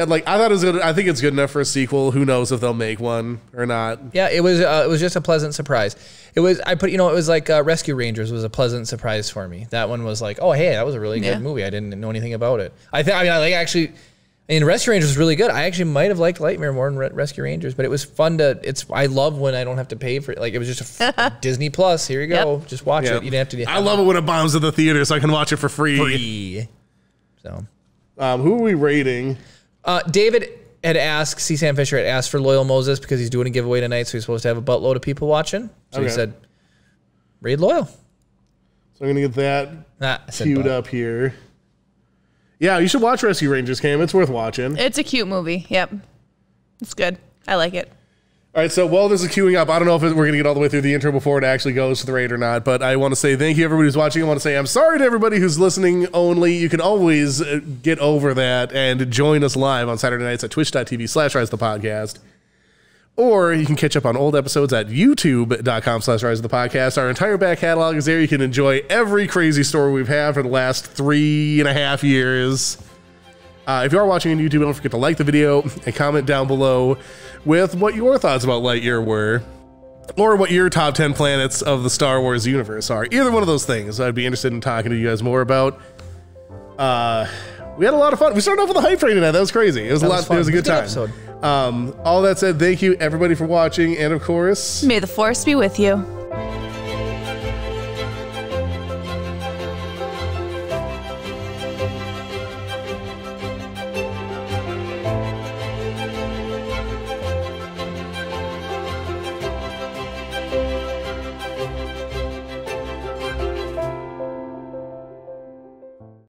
like I thought it was good. I think it's good enough for a sequel. Who knows if they'll make one or not? Yeah, it was just a pleasant surprise. It was it was like Rescue Rangers was a pleasant surprise for me. That one was like, oh hey, that was a really good movie. I didn't know anything about it. Rescue Rangers was really good. I actually might have liked Lightyear more than Rescue Rangers, but it was fun I love when I don't have to pay for it. Like it was just a Disney Plus. Here you go, just watch it. You didn't have to. I love it when it bombs at the theater, so I can watch it for free. So, who are we rating? David had asked, C. Sam Fisher had asked for Loyal Moses because he's doing a giveaway tonight, so he's supposed to have a buttload of people watching. So he said, raid Loyal. So I'm going to get that queued up here. Yeah, you should watch Rescue Rangers, Cam. It's worth watching. It's a cute movie. Yep. It's good. I like it. All right, so while this is queuing up, I don't know if we're going to get all the way through the intro before it actually goes to the raid or not, but I want to say thank you, everybody who's watching. I want to say I'm sorry to everybody who's listening only. You can always get over that and join us live on Saturday nights at twitch.tv/risethepodcast. Or you can catch up on old episodes at youtube.com/risethepodcast. Our entire back catalog is there. You can enjoy every crazy story we've had for the last 3.5 years. If you are watching on YouTube, don't forget to like the video and comment down below with what your thoughts about Lightyear were, or what your top 10 planets of the Star Wars universe are. Either one of those things I'd be interested in talking to you guys more about. We had a lot of fun. We started off with a hype train tonight. That was crazy. It was a lot. It was a good time. Episode. All that said, thank you everybody for watching, and of course, may the Force be with you.